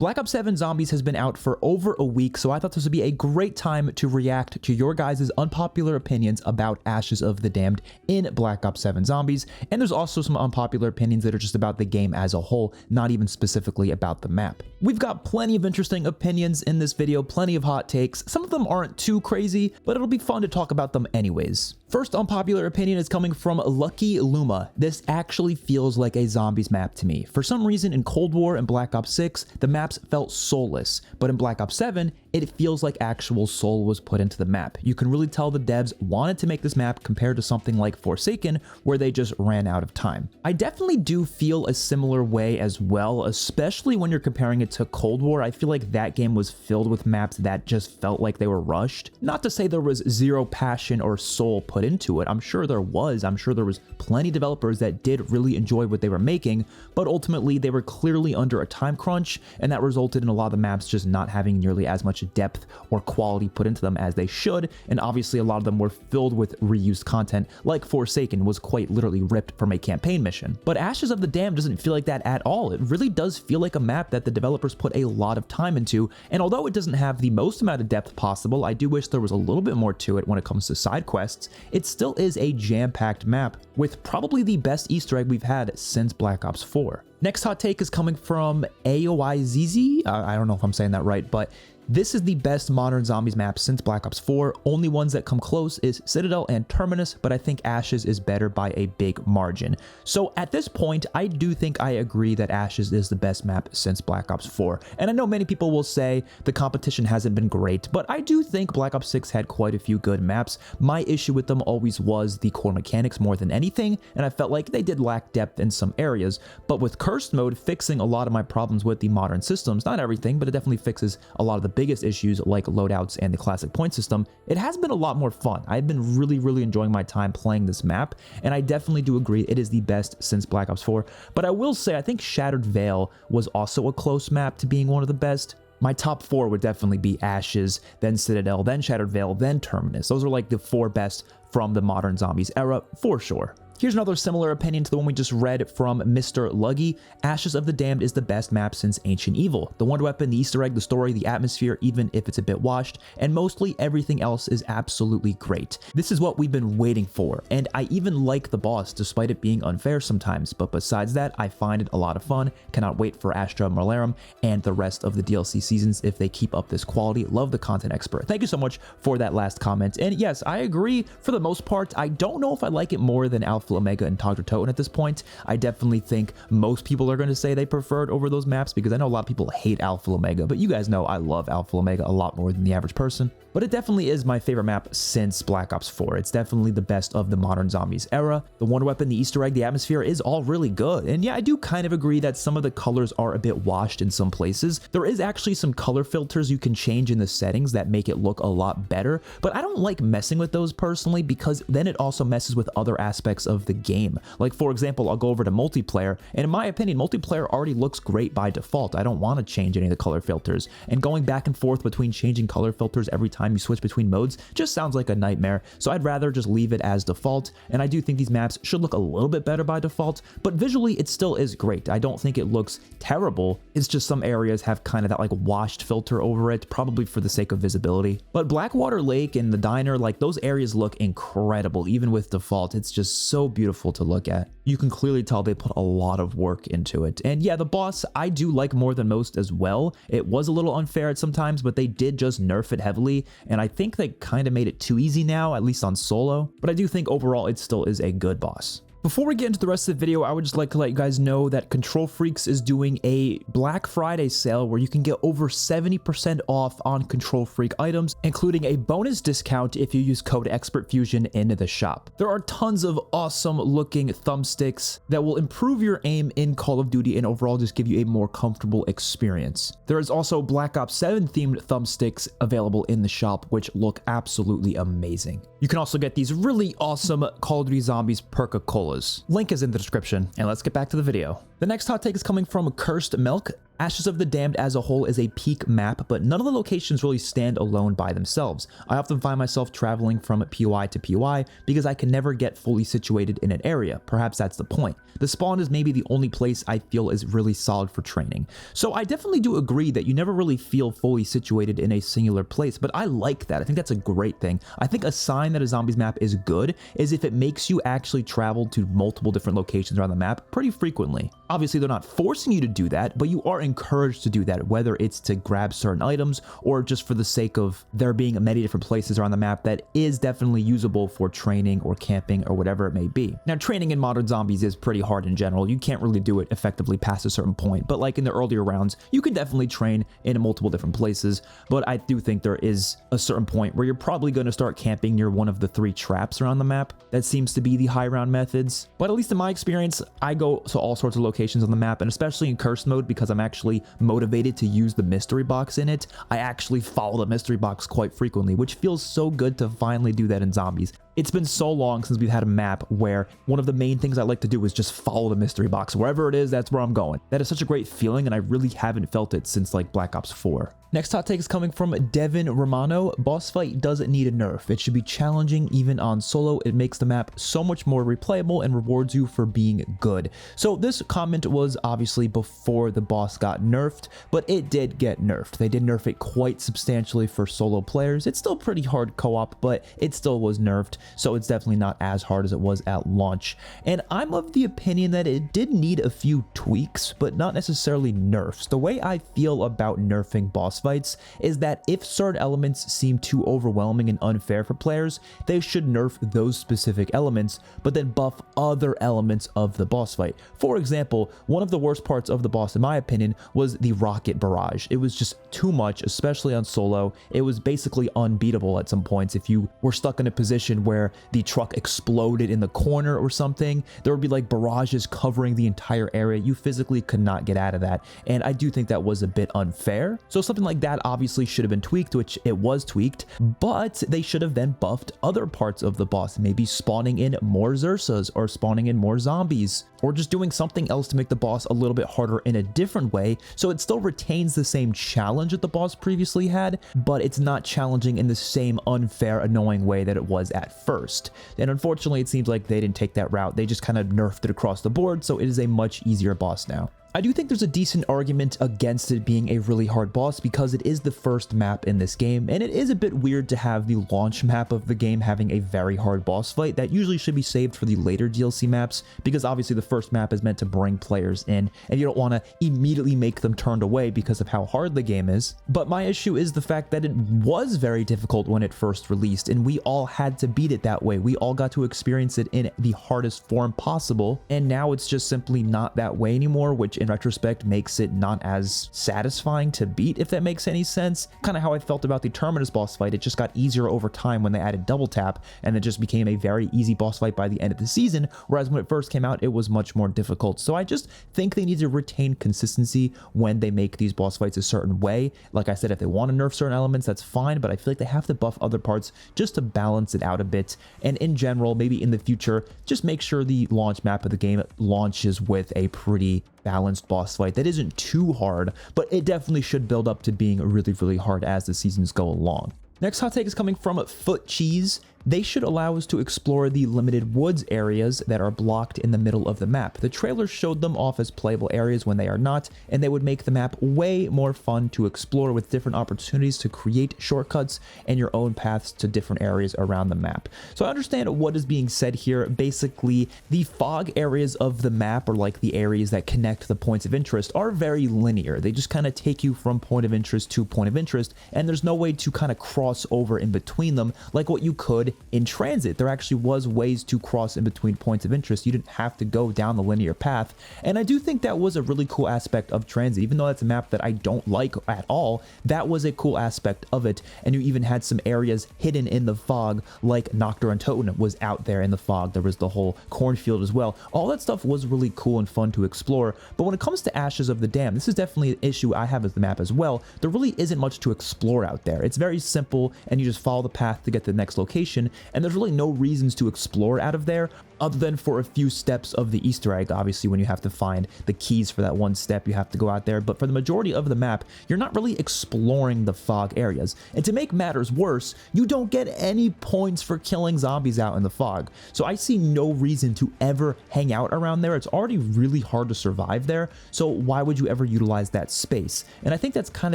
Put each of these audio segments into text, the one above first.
Black Ops 7 Zombies has been out for over a week, so I thought this would be a great time to react to your guys' unpopular opinions about Ashes of the Damned in Black Ops 7 Zombies, and there's also some unpopular opinions that are just about the game as a whole, not even specifically about the map. We've got plenty of interesting opinions in this video, plenty of hot takes. Some of them aren't too crazy, but it'll be fun to talk about them anyways. First unpopular opinion is coming from Lucky Luma. This actually feels like a Zombies map to me. For some reason in Cold War and Black Ops 6, the maps felt soulless, but in Black Ops 7, it feels like actual soul was put into the map. You can really tell the devs wanted to make this map compared to something like Forsaken, where they just ran out of time. I definitely do feel a similar way as well, especially when you're comparing it to Cold War. I feel like that game was filled with maps that just felt like they were rushed. Not to say there was zero passion or soul put into it. I'm sure there was. I'm sure there was plenty of developers that did really enjoy what they were making, but ultimately they were clearly under a time crunch, and that resulted in a lot of the maps just not having nearly as much depth or quality put into them as they should, and obviously a lot of them were filled with reused content, like Forsaken was quite literally ripped from a campaign mission. But Ashes of the Damned doesn't feel like that at all. It really does feel like a map that the developers put a lot of time into, and although it doesn't have the most amount of depth possible, I do wish there was a little bit more to it when it comes to side quests. It still is a jam-packed map with probably the best Easter egg we've had since Black Ops 4. Next hot take is coming from AOIZZ. I don't know if I'm saying that right, but this is the best modern Zombies map since Black Ops 4. Only ones that come close is Citadel and Terminus, but I think Ashes is better by a big margin. So at this point, I do think I agree that Ashes is the best map since Black Ops 4. And I know many people will say the competition hasn't been great, but I do think Black Ops 6 had quite a few good maps. My issue with them always was the core mechanics more than anything, and I felt like they did lack depth in some areas. But with Cursed Mode fixing a lot of my problems with the modern systems, not everything, but it definitely fixes a lot of the biggest issues like loadouts and the classic point system, it has been a lot more fun. I've been really enjoying my time playing this map, and I definitely do agree it is the best since Black Ops 4. But I will say I think Shattered Veil was also a close map to being one of the best. My top 4 would definitely be Ashes, then Citadel, then Shattered Veil, then Terminus. Those are like the 4 best from the modern Zombies era, for sure. Here's another similar opinion to the one we just read from Mr. Luggy. Ashes of the Damned is the best map since Ancient Evil. The wonder weapon, the Easter egg, the story, the atmosphere, even if it's a bit washed, and mostly everything else is absolutely great. This is what we've been waiting for, and I even like the boss despite it being unfair sometimes, but besides that, I find it a lot of fun. Cannot wait for Astra Malarum and the rest of the DLC seasons if they keep up this quality. Love the content expert. Thank you so much for that last comment. And yes, I agree for the most part. I don't know if I like it more than Alpha Omega and Togger Toten at this point. I definitely think most people are going to say they prefer it over those maps because I know a lot of people hate Alpha Omega, but you guys know I love Alpha Omega a lot more than the average person. But it definitely is my favorite map since Black Ops 4. It's definitely the best of the modern Zombies era. The wonder weapon, the Easter egg, the atmosphere is all really good. And yeah, I do kind of agree that some of the colors are a bit washed in some places. There is actually some color filters you can change in the settings that make it look a lot better, but I don't like messing with those personally because then it also messes with other aspects of the game. Like for example, I'll go over to multiplayer, and in my opinion, multiplayer already looks great by default. I don't want to change any of the color filters, and going back and forth between changing color filters every time you switch between modes just sounds like a nightmare. So I'd rather just leave it as default, and I do think these maps should look a little bit better by default, but visually it still is great. I don't think it looks terrible. It's just some areas have kind of that like washed filter over it, probably for the sake of visibility. But Blackwater Lake and the diner, like those areas look incredible even with default. It's just so beautiful to look at. You can clearly tell they put a lot of work into it. And yeah, the boss I do like more than most as well. It was a little unfair at some times, but they did just nerf it heavily, and I think they kind of made it too easy now, at least on solo. But I do think overall it still is a good boss. Before we get into the rest of the video, I would just like to let you guys know that KontrolFreeks is doing a Black Friday sale where you can get over 70% off on KontrolFreek items, including a bonus discount if you use code XpertFusion in the shop. There are tons of awesome looking thumbsticks that will improve your aim in Call of Duty and overall just give you a more comfortable experience. There is also Black Ops 7 themed thumbsticks available in the shop, which look absolutely amazing. You can also get these really awesome Call of Duty Zombies Perk-a-Cola. Link is in the description, and let's get back to the video. The next hot take is coming from Cursed Milk. Ashes of the Damned as a whole is a peak map, but none of the locations really stand alone by themselves. I often find myself traveling from POI to POI because I can never get fully situated in an area. Perhaps that's the point. The spawn is maybe the only place I feel is really solid for training. So I definitely do agree that you never really feel fully situated in a singular place, but I like that. I think that's a great thing. I think a sign that a zombies map is good is if it makes you actually travel to multiple different locations around the map pretty frequently. Obviously, they're not forcing you to do that, but you are encouraged to do that, whether it's to grab certain items or just for the sake of there being many different places around the map that is definitely usable for training or camping or whatever it may be. Now, training in modern zombies is pretty hard in general. You can't really do it effectively past a certain point, but like in the earlier rounds, you can definitely train in multiple different places, but I do think there is a certain point where you're probably going to start camping near one of the 3 traps around the map. That seems to be the high round methods, but at least in my experience, I go to all sorts of locations on the map, and especially in curse mode because I'm actually motivated to use the mystery box in it. I actually follow the mystery box quite frequently, which feels so good to finally do that in zombies. It's been so long since we've had a map where one of the main things I like to do is just follow the mystery box. Wherever it is, that's where I'm going. That is such a great feeling, and I really haven't felt it since like Black Ops 4. Next hot take is coming from Devin Romano. Boss fight doesn't need a nerf. It should be challenging even on solo. It makes the map so much more replayable and rewards you for being good. So this comment was obviously before the boss got nerfed, but it did get nerfed. They did nerf it quite substantially for solo players. It's still pretty hard co-op, but it still was nerfed, so it's definitely not as hard as it was at launch. And I'm of the opinion that it did need a few tweaks, but not necessarily nerfs. The way I feel about nerfing boss fights is that if certain elements seem too overwhelming and unfair for players, they should nerf those specific elements, but then buff other elements of the boss fight. For example, one of the worst parts of the boss, in my opinion, was the rocket barrage. It was just too much, especially on solo. It was basically unbeatable at some points. If you were stuck in a position where the truck exploded in the corner or something, there would be like barrages covering the entire area. You physically could not get out of that, and I do think that was a bit unfair. So something like that obviously should have been tweaked, which it was tweaked, but they should have then buffed other parts of the boss, maybe spawning in more Xursas or spawning in more zombies, or just doing something else to make the boss a little bit harder in a different way, so it still retains the same challenge that the boss previously had, but it's not challenging in the same unfair, annoying way that it was at first. And unfortunately, it seems like they didn't take that route. They just kind of nerfed it across the board, so it is a much easier boss now. I do think there's a decent argument against it being a really hard boss because it is the first map in this game, and it is a bit weird to have the launch map of the game having a very hard boss fight that usually should be saved for the later DLC maps, because obviously the first map is meant to bring players in, and you don't want to immediately make them turned away because of how hard the game is. But my issue is the fact that it was very difficult when it first released, and we all had to beat it that way. We all got to experience it in the hardest form possible, and now it's just simply not that way anymore, which in retrospect makes it not as satisfying to beat, if that makes any sense. Kind of how I felt about the Terminus boss fight. It just got easier over time when they added double tap, and it just became a very easy boss fight by the end of the season, whereas when it first came out, it was much more difficult. So I just think they need to retain consistency when they make these boss fights a certain way. Like I said, if they want to nerf certain elements, that's fine, but I feel like they have to buff other parts just to balance it out a bit. And in general, maybe in the future, just make sure the launch map of the game launches with a pretty balanced boss fight that isn't too hard, but it definitely should build up to being really, really hard as the seasons go along. Next hot take is coming from Foot Cheese. They should allow us to explore the limited woods areas that are blocked in the middle of the map. The trailer showed them off as playable areas when they are not, and they would make the map way more fun to explore with different opportunities to create shortcuts and your own paths to different areas around the map. So I understand what is being said here. Basically, the fog areas of the map, or like the areas that connect the points of interest, are very linear. They just kind of take you from point of interest to point of interest, and there's no way to kind of cross over in between them like what you could in Transit. There actually was ways to cross in between points of interest. You didn't have to go down the linear path, and I do think that was a really cool aspect of Transit. Even though that's a map that I don't like at all, that was a cool aspect of it. And you even had some areas hidden in the fog, like Nocturne Toten was out there in the fog. There was the whole cornfield as well. All that stuff was really cool and fun to explore. But when it comes to Ashes of the Damned, this is definitely an issue I have with the map as well. There really isn't much to explore out there. It's very simple, and you just follow the path to get to the next location, and there's really no reasons to explore out of there other than for a few steps of the Easter egg. Obviously, when you have to find the keys for that one step, you have to go out there. But for the majority of the map, you're not really exploring the fog areas. And to make matters worse, you don't get any points for killing zombies out in the fog. So I see no reason to ever hang out around there. It's already really hard to survive there. So why would you ever utilize that space? And I think that's kind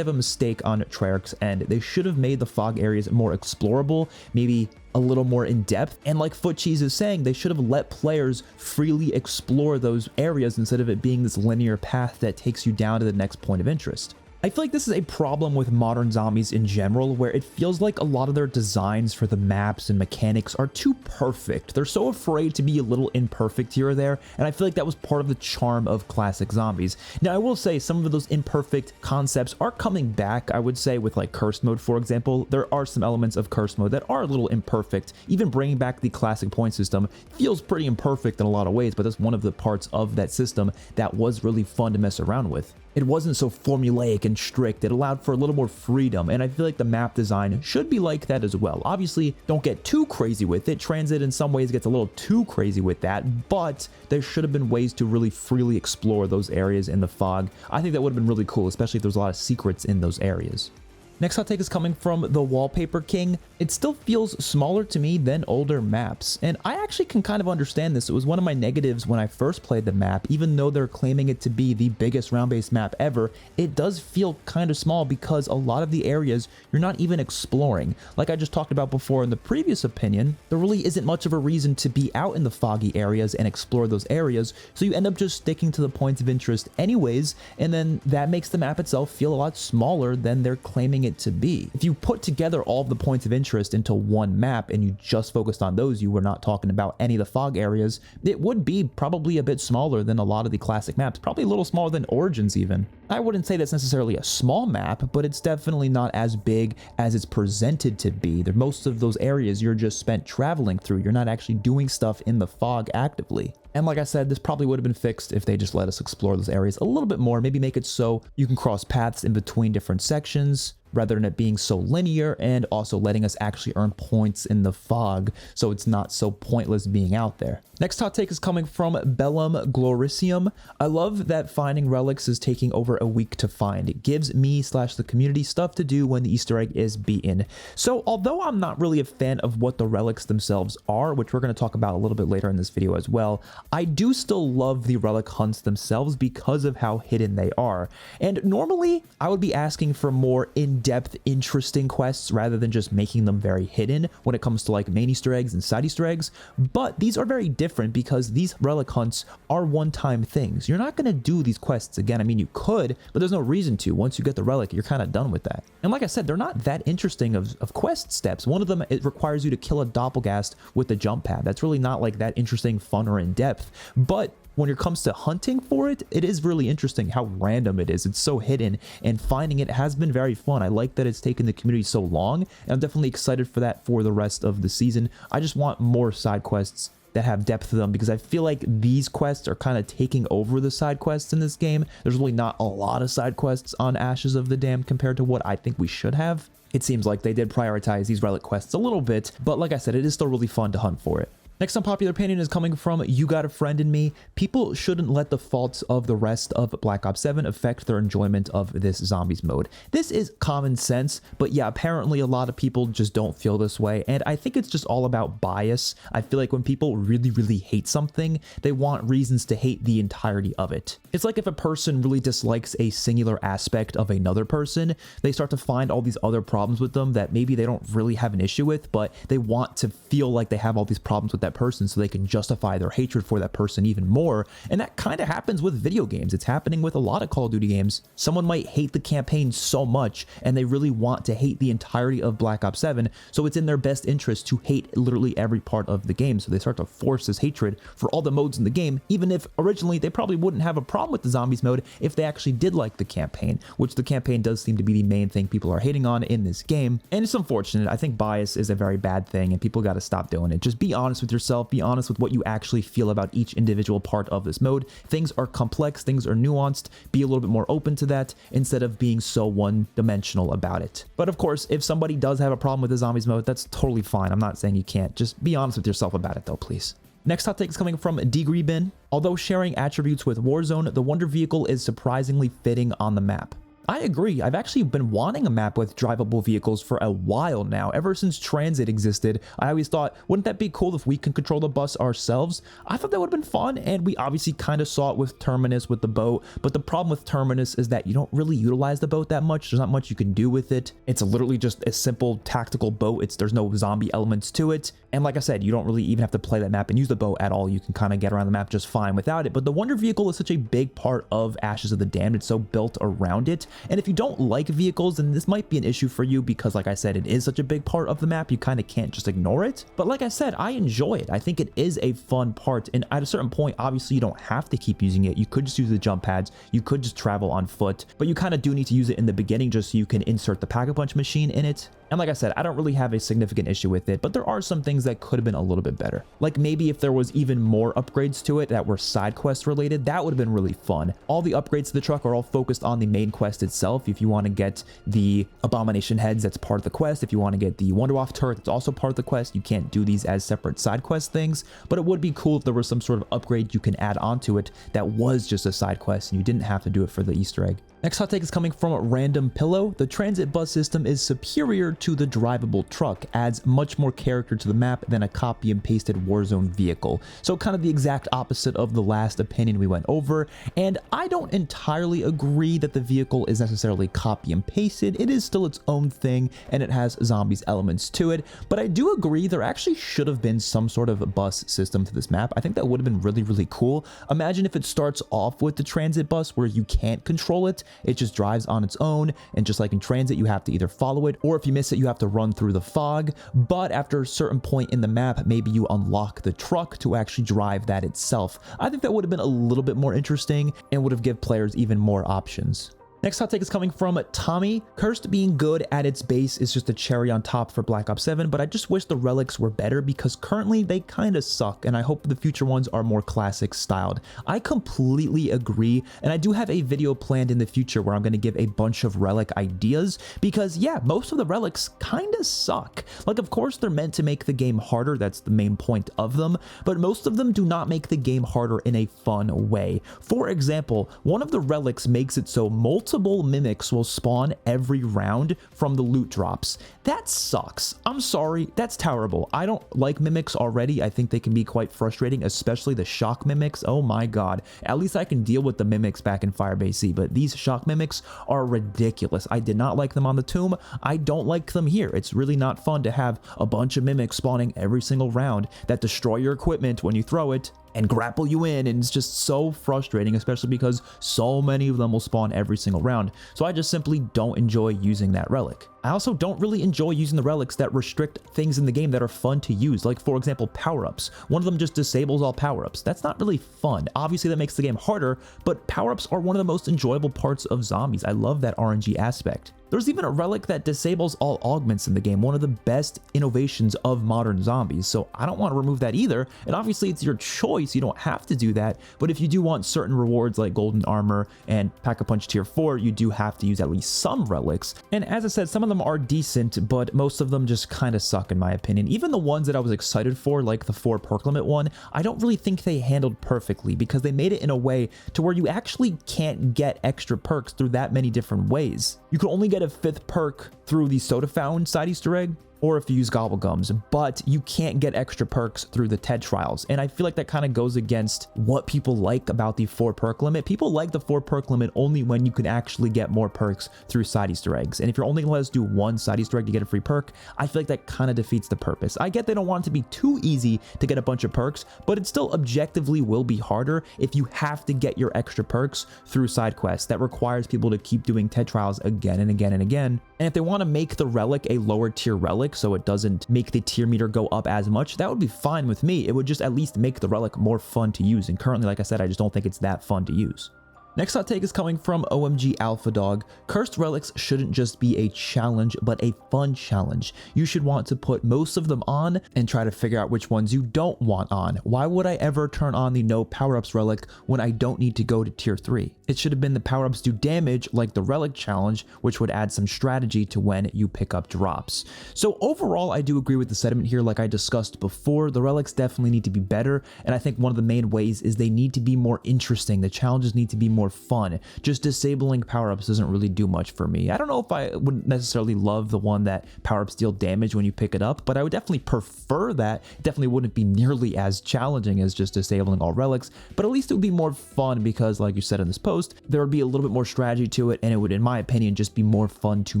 of a mistake on Treyarch's end. They should have made the fog areas more explorable, maybe a little more in depth. And like Foot Cheese is saying, they should have let players freely explore those areas instead of it being this linear path that takes you down to the next point of interest. I feel like this is a problem with modern zombies in general, where it feels like a lot of their designs for the maps and mechanics are too perfect. They're so afraid to be a little imperfect here or there, and I feel like that was part of the charm of classic zombies. Now, I will say some of those imperfect concepts are coming back, I would say, with like Curse Mode, for example. There are some elements of Curse Mode that are a little imperfect. Even bringing back the classic point system feels pretty imperfect in a lot of ways, but that's one of the parts of that system that was really fun to mess around with. It wasn't so formulaic and strict. It allowed for a little more freedom, and I feel like the map design should be like that as well. Obviously, don't get too crazy with it. Transit in some ways gets a little too crazy with that, but there should have been ways to really freely explore those areas in the fog. I think that would have been really cool, especially if there's a lot of secrets in those areas. Next hot take is coming from the Wallpaper King. It still feels smaller to me than older maps, and I actually can kind of understand this. It was one of my negatives when I first played the map. Even though they're claiming it to be the biggest round-based map ever, it does feel kind of small because a lot of the areas you're not even exploring. Like I just talked about before in the previous opinion, there really isn't much of a reason to be out in the foggy areas and explore those areas, so you end up just sticking to the points of interest anyways, and then that makes the map itself feel a lot smaller than they're claiming it to be. If you put together all of the points of interest into one map and you just focused on those, you were not talking about any of the fog areas, it would be probably a bit smaller than a lot of the classic maps, probably a little smaller than Origins even. I wouldn't say that's necessarily a small map, but it's definitely not as big as it's presented to be. Most of those areas you're just spent traveling through. You're not actually doing stuff in the fog actively. And like I said, this probably would have been fixed if they just let us explore those areas a little bit more, maybe make it so you can cross paths in between different sections, rather than it being so linear, and also letting us actually earn points in the fog so it's not so pointless being out there. Next hot take is coming from Bellum Gloricium. I love that finding relics is taking over a week to find. It gives me / the community stuff to do when the Easter egg is beaten. So although I'm not really a fan of what the relics themselves are, which we're going to talk about a little bit later in this video as well, I do still love the relic hunts themselves because of how hidden they are. And normally I would be asking for more in-depth, interesting quests rather than just making them very hidden when it comes to like main Easter eggs and side Easter eggs, but these are very different because these relic hunts are one-time things. You're not going to do these quests again. I mean, you could, but there's no reason to. Once you get the relic, you're kind of done with that. And like I said, they're not that interesting of quest steps. One of them, it requires you to kill a doppelgast with the jump pad. That's really not like that interesting, fun, or in-depth, but when it comes to hunting for it, it is really interesting how random it is. It's so hidden, and finding it has been very fun. I like that it's taken the community so long, and I'm definitely excited for that for the rest of the season. I just want more side quests that have depth to them because I feel like these quests are kind of taking over the side quests in this game. There's really not a lot of side quests on Ashes of the Damned compared to what I think we should have. It seems like they did prioritize these relic quests a little bit, but like I said, it is still really fun to hunt for it. Next unpopular opinion is coming from You Got a Friend in Me. People shouldn't let the faults of the rest of Black Ops 7 affect their enjoyment of this zombies mode. This is common sense, but yeah, apparently a lot of people just don't feel this way, and I think it's just all about bias. I feel like when people really hate something, they want reasons to hate the entirety of it. It's like if a person really dislikes a singular aspect of another person, they start to find all these other problems with them that maybe they don't really have an issue with, but they want to feel like they have all these problems with that person so they can justify their hatred for that person even more. And that kind of happens with video games. It's happening with a lot of Call of Duty games. Someone might hate the campaign so much and they really want to hate the entirety of Black Ops 7, so it's in their best interest to hate literally every part of the game. So they start to force this hatred for all the modes in the game, even if originally they probably wouldn't have a problem with the zombies mode if they actually did like the campaign, which the campaign does seem to be the main thing people are hating on in this game. And it's unfortunate. I think bias is a very bad thing and people got to stop doing it. Just be honest with yourself, be honest with what you actually feel about each individual part of this mode. Things are complex, things are nuanced, be a little bit more open to that instead of being so one-dimensional about it. But of course, if somebody does have a problem with the zombies mode, that's totally fine. I'm not saying you can't. Just be honest with yourself about it though, please. Next hot take is coming from Degreebin. Although sharing attributes with Warzone, the Wonder Vehicle is surprisingly fitting on the map. I agree. I've actually been wanting a map with drivable vehicles for a while now. Ever since Transit existed, I always thought, wouldn't that be cool if we can control the bus ourselves? I thought that would have been fun, and we obviously kind of saw it with Terminus with the boat, but the problem with Terminus is that you don't really utilize the boat that much. There's not much you can do with it. It's literally just a simple tactical boat. There's no zombie elements to it. And like I said, you don't really even have to play that map and use the boat at all. You can kind of get around the map just fine without it. But the Wonder Vehicle is such a big part of Ashes of the Damned. It's so built around it. And if you don't like vehicles, then this might be an issue for you because, like I said, it is such a big part of the map. You kind of can't just ignore it. But like I said, I enjoy it. I think it is a fun part. And at a certain point, obviously, you don't have to keep using it. You could just use the jump pads. You could just travel on foot. But you kind of do need to use it in the beginning just so you can insert the Pack-a-Punch machine in it. And like I said, I don't really have a significant issue with it, but there are some things that could have been a little bit better. Like maybe if there was even more upgrades to it that were side quest related, that would have been really fun. All the upgrades to the truck are all focused on the main quest itself. If you want to get the Abomination heads, that's part of the quest. If you want to get the Wonderwaff turret, that's also part of the quest. You can't do these as separate side quest things, but it would be cool if there was some sort of upgrade you can add onto it that was just a side quest and you didn't have to do it for the Easter egg. Next hot take is coming from Random Pillow. The transit bus system is superior to the drivable truck, adds much more character to the map than a copy and pasted Warzone vehicle. So kind of the exact opposite of the last opinion we went over. And I don't entirely agree that the vehicle is necessarily copy and pasted. It is still its own thing and it has zombies elements to it. But I do agree there actually should have been some sort of bus system to this map. I think that would have been really, really cool. Imagine if it starts off with the transit bus where you can't control it. It just drives on its own, and just like in Transit, you have to either follow it, or if you miss it, you have to run through the fog. But after a certain point in the map, maybe you unlock the truck to actually drive that itself. I think that would have been a little bit more interesting and would have given players even more options. Next hot take is coming from Tommy. Cursed being good at its base is just a cherry on top for Black Ops 7, but I just wish the relics were better because currently they kind of suck, and I hope the future ones are more classic styled. I completely agree, and I do have a video planned in the future where I'm going to give a bunch of relic ideas because, yeah, most of the relics kind of suck. Like, of course, they're meant to make the game harder. That's the main point of them, but most of them do not make the game harder in a fun way. For example, one of the relics makes it so multiple mimics will spawn every round from the loot drops. That sucks. I'm sorry, that's terrible. I don't like mimics already. I think they can be quite frustrating, especially the shock mimics. Oh my god. At least I can deal with the mimics back in Firebase C, but these shock mimics are ridiculous. I did not like them on the tomb. I don't like them here. It's really not fun to have a bunch of mimics spawning every single round that destroy your equipment when you throw it and grapple you in, and it's just so frustrating, especially because so many of them will spawn every single round. So I just simply don't enjoy using that relic. I also don't really enjoy using the relics that restrict things in the game that are fun to use, like for example power-ups. One of them just disables all power-ups. That's not really fun. Obviously that makes the game harder, but power-ups are one of the most enjoyable parts of Zombies. I love that RNG aspect. There's even a relic that disables all augments in the game, one of the best innovations of modern Zombies, so I don't want to remove that either, and obviously it's your choice, you don't have to do that, but if you do want certain rewards like Golden Armor and Pack-a-Punch Tier 4, you do have to use at least some relics, and as I said, some of them are decent, but most of them just kind of suck in my opinion. Even the ones that I was excited for, like the 4 perk limit one, I don't really think they handled perfectly because they made it in a way to where you actually can't get extra perks through that many different ways. You can only get a 5th perk through the soda fountain side Easter egg, or if you use Gobblegums, but you can't get extra perks through the TED trials. And I feel like that kind of goes against what people like about the 4 perk limit. People like the 4 perk limit only when you can actually get more perks through side Easter eggs. And if you're only going to let us do one side Easter egg to get a free perk, I feel like that kind of defeats the purpose. I get they don't want it to be too easy to get a bunch of perks, but it still objectively will be harder if you have to get your extra perks through side quests. That requires people to keep doing TED trials again and again and again. And if they want to make the relic a lower tier relic so it doesn't make the tier meter go up as much, that would be fine with me. It would just at least make the relic more fun to use. And currently, like I said, I just don't think it's that fun to use. Next hot take is coming from OMG Alpha Dog. Cursed relics shouldn't just be a challenge, but a fun challenge. You should want to put most of them on and try to figure out which ones you don't want on. Why would I ever turn on the no power-ups relic when I don't need to go to tier 3? It should have been the power-ups do damage like the relic challenge, which would add some strategy to when you pick up drops. So overall, I do agree with the sentiment here. Like I discussed before, the relics definitely need to be better, and I think one of the main ways is they need to be more interesting. The challenges need to be more fun. Just disabling power-ups doesn't really do much for me. I don't know if I would necessarily love the one that power-ups deal damage when you pick it up, but I would definitely prefer that. It definitely wouldn't be nearly as challenging as just disabling all relics, but at least it would be more fun because, like you said in this post, there would be a little bit more strategy to it, and it would, in my opinion, just be more fun to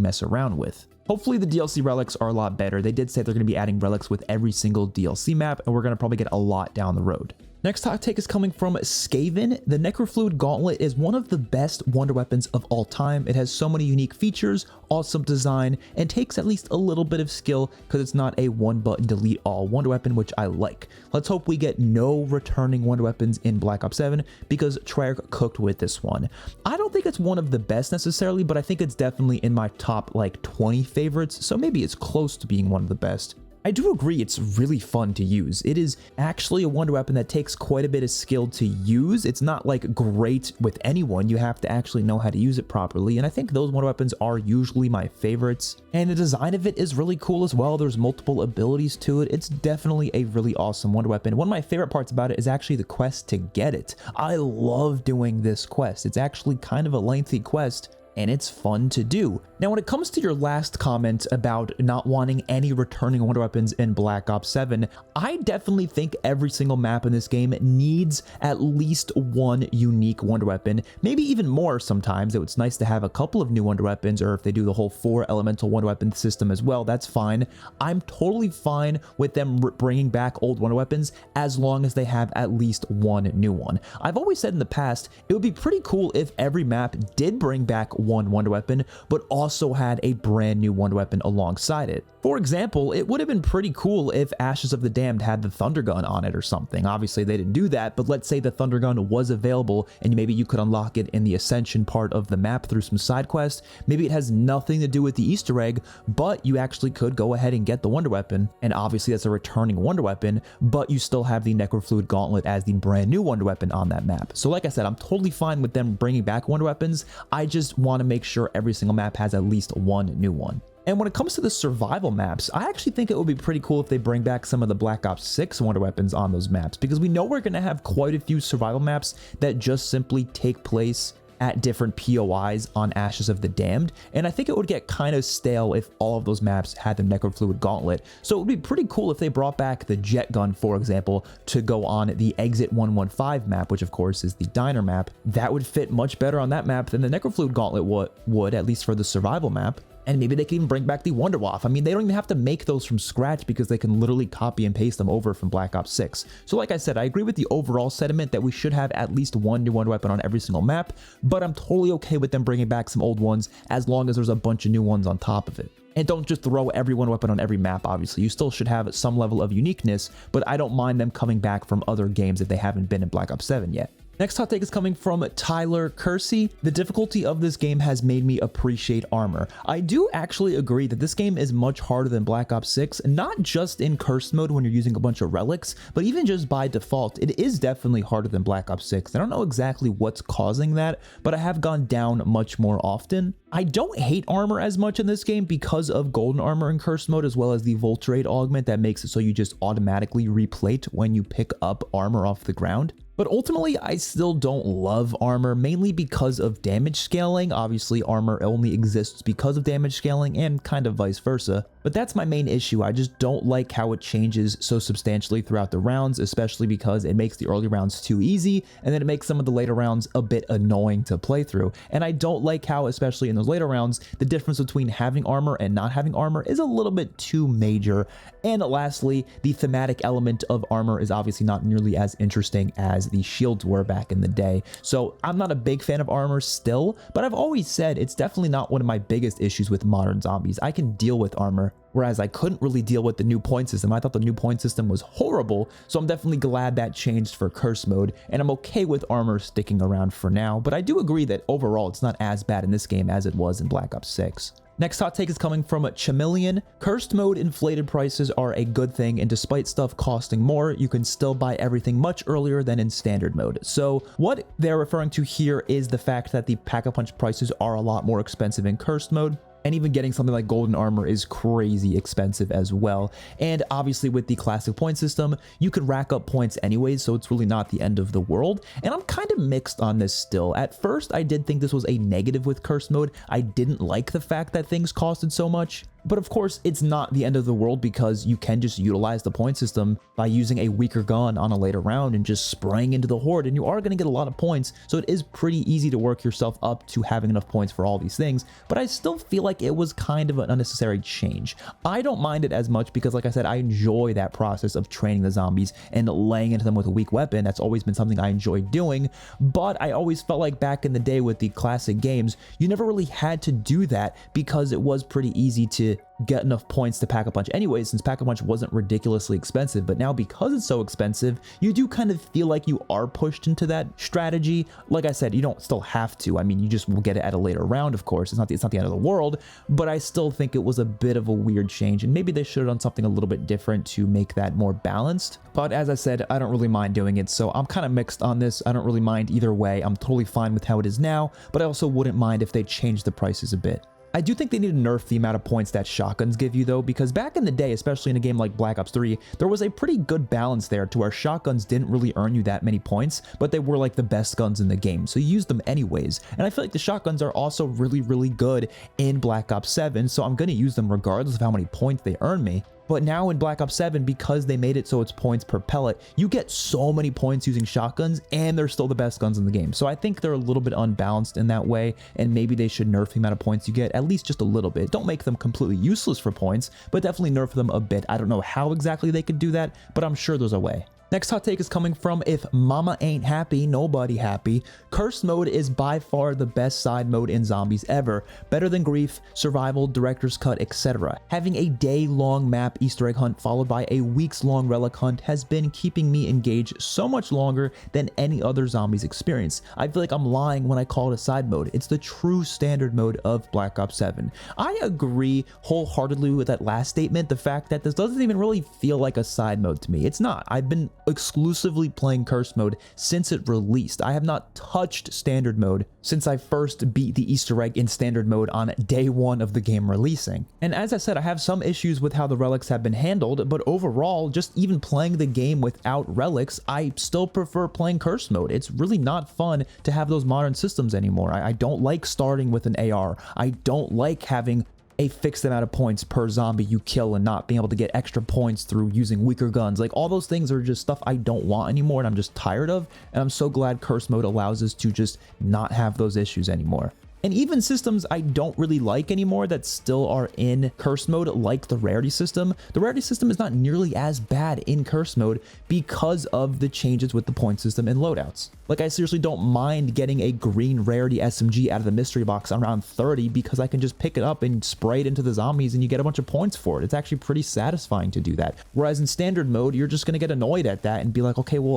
mess around with. Hopefully the DLC relics are a lot better. They did say they're going to be adding relics with every single DLC map, and we're going to probably get a lot down the road. Next hot take is coming from Skaven. The Necrofluid Gauntlet is one of the best wonder weapons of all time. It has so many unique features, awesome design, and takes at least a little bit of skill because it's not a one button delete all wonder weapon, which I like. Let's hope we get no returning wonder weapons in Black Ops 7 because Treyarch cooked with this one. I don't think it's one of the best necessarily, but I think it's definitely in my top like 20 favorites, so maybe it's close to being one of the best. I do agree it's really fun to use. It is actually a wonder weapon that takes quite a bit of skill to use. It's not like great with anyone. You have to actually know how to use it properly, and I think those wonder weapons are usually my favorites. And the design of it is really cool as well. There's multiple abilities to it. It's definitely a really awesome wonder weapon. One of my favorite parts about it is actually the quest to get it. I love doing this quest. It's actually kind of a lengthy quest, and it's fun to do. Now, when it comes to your last comment about not wanting any returning wonder weapons in Black Ops 7, I definitely think every single map in this game needs at least one unique wonder weapon, maybe even more sometimes. It's nice to have a couple of new wonder weapons, or if they do the whole 4 elemental wonder weapon system as well, that's fine. I'm totally fine with them bringing back old wonder weapons as long as they have at least one new one. I've always said in the past, it would be pretty cool if every map did bring back one wonder weapon, but also had a brand new wonder weapon alongside it. For example, it would have been pretty cool if Ashes of the Damned had the Thunder Gun on it or something. Obviously, they didn't do that, but let's say the Thunder Gun was available and maybe you could unlock it in the Ascension part of the map through some side quests. Maybe it has nothing to do with the Easter egg, but you actually could go ahead and get the wonder weapon, and obviously that's a returning wonder weapon, but you still have the Necrofluid Gauntlet as the brand new wonder weapon on that map. So like I said, I'm totally fine with them bringing back wonder weapons. I just want to make sure every single map has at least one new one. And when it comes to the survival maps, I actually think it would be pretty cool if they bring back some of the Black Ops 6 wonder weapons on those maps, because we know we're going to have quite a few survival maps that just simply take place at different POIs on Ashes of the Damned, and I think it would get kind of stale if all of those maps had the Necrofluid Gauntlet. So it would be pretty cool if they brought back the Jet Gun, for example, to go on the Exit 115 map, which of course is the diner map. That would fit much better on that map than the Necrofluid Gauntlet would, at least for the survival map. And maybe they can even bring back the Wonder Waff. I mean, they don't even have to make those from scratch because they can literally copy and paste them over from Black Ops 6. So like I said, I agree with the overall sentiment that we should have at least one new wonder weapon on every single map, but I'm totally okay with them bringing back some old ones as long as there's a bunch of new ones on top of it. And don't just throw every one weapon on every map, obviously. You still should have some level of uniqueness, but I don't mind them coming back from other games if they haven't been in Black Ops 7 yet. Next hot take is coming from Tyler Kersey. The difficulty of this game has made me appreciate armor. I do actually agree that this game is much harder than Black Ops 6, not just in cursed mode when you're using a bunch of relics, but even just by default, it is definitely harder than Black Ops 6. I don't know exactly what's causing that, but I have gone down much more often. I don't hate armor as much in this game because of golden armor in cursed mode, as well as the Voltrade augment that makes it so you just automatically replate when you pick up armor off the ground. But ultimately, I still don't love armor, mainly because of damage scaling. Obviously, armor only exists because of damage scaling and kind of vice versa. But that's my main issue. I just don't like how it changes so substantially throughout the rounds, especially because it makes the early rounds too easy, and then it makes some of the later rounds a bit annoying to play through. And I don't like how, especially in those later rounds, the difference between having armor and not having armor is a little bit too major. And lastly, the thematic element of armor is obviously not nearly as interesting as as the shields were back in the day. So I'm not a big fan of armor still, but I've always said it's definitely not one of my biggest issues with modern zombies. I can deal with armor, whereas I couldn't really deal with the new point system. I thought the new point system was horrible, so I'm definitely glad that changed for curse mode, and I'm okay with armor sticking around for now, but I do agree that overall it's not as bad in this game as it was in Black Ops 6. Next hot take is coming from Chameleon. Cursed mode inflated prices are a good thing, and despite stuff costing more, you can still buy everything much earlier than in standard mode. So what they're referring to here is the fact that the Pack-a-Punch prices are a lot more expensive in cursed mode. And even getting something like golden armor is crazy expensive as well. And obviously with the classic point system, you could rack up points anyways, so it's really not the end of the world. And I'm kind of mixed on this still. At first, I did think this was a negative with cursed mode. I didn't like the fact that things costed so much. But of course, it's not the end of the world because you can just utilize the point system by using a weaker gun on a later round and just spraying into the horde, and you are going to get a lot of points, so it is pretty easy to work yourself up to having enough points for all these things. But I still feel like it was kind of an unnecessary change. I don't mind it as much because, like I said, I enjoy that process of training the zombies and laying into them with a weak weapon. That's always been something I enjoy doing, but I always felt like back in the day with the classic games, you never really had to do that because it was pretty easy to get enough points to Pack-a-Punch anyway, since Pack-a-Punch wasn't ridiculously expensive. But now because it's so expensive, you do kind of feel like you are pushed into that strategy. Like I said, you don't still have to. I mean, you just will get it at a later round, of course. It's not the end of the world, but I still think it was a bit of a weird change, and maybe they should have done something a little bit different to make that more balanced. But as I said, I don't really mind doing it, so I'm kind of mixed on this. I don't really mind either way. I'm totally fine with how it is now, but I also wouldn't mind if they changed the prices a bit. I do think they need to nerf the amount of points that shotguns give you though, because back in the day, especially in a game like Black Ops 3, there was a pretty good balance there to where shotguns didn't really earn you that many points, but they were like the best guns in the game, so you used them anyways. And I feel like the shotguns are also really good in Black Ops 7, so I'm going to use them regardless of how many points they earn me. But now in Black Ops 7, because they made it so it's points per pellet, you get so many points using shotguns, and they're still the best guns in the game. So I think they're a little bit unbalanced in that way, and maybe they should nerf the amount of points you get, at least just a little bit. Don't make them completely useless for points, but definitely nerf them a bit. I don't know how exactly they could do that, but I'm sure there's a way. Next hot take is coming from If Mama Ain't Happy, Nobody Happy. Cursed mode is by far the best side mode in Zombies ever. Better than Grief, Survival, Director's Cut, etc. Having a day-long map Easter egg hunt followed by a weeks-long relic hunt has been keeping me engaged so much longer than any other Zombies experience. I feel like I'm lying when I call it a side mode. It's the true standard mode of Black Ops 7. I agree wholeheartedly with that last statement, the fact that this doesn't even really feel like a side mode to me. It's not. I've been exclusively playing Cursed mode since it released. I have not touched standard mode since I first beat the Easter egg in standard mode on day one of the game releasing. And as I said, I have some issues with how the relics have been handled, but overall, just even playing the game without relics, I still prefer playing Cursed mode. It's really not fun to have those modern systems anymore. I don't like starting with an AR. I don't like having a fixed amount of points per zombie you kill and not being able to get extra points through using weaker guns. Like, all those things are just stuff I don't want anymore, and I'm just tired of, and I'm so glad Curse mode allows us to just not have those issues anymore. And even systems I don't really like anymore that still are in Curse mode, like the rarity system. The rarity system is not nearly as bad in Curse mode because of the changes with the point system and loadouts. Like, I seriously don't mind getting a green rarity SMG out of the mystery box around 30 because I can just pick it up and spray it into the zombies and you get a bunch of points for it. It's actually pretty satisfying to do that. Whereas in standard mode, you're just going to get annoyed at that and be like, okay, well,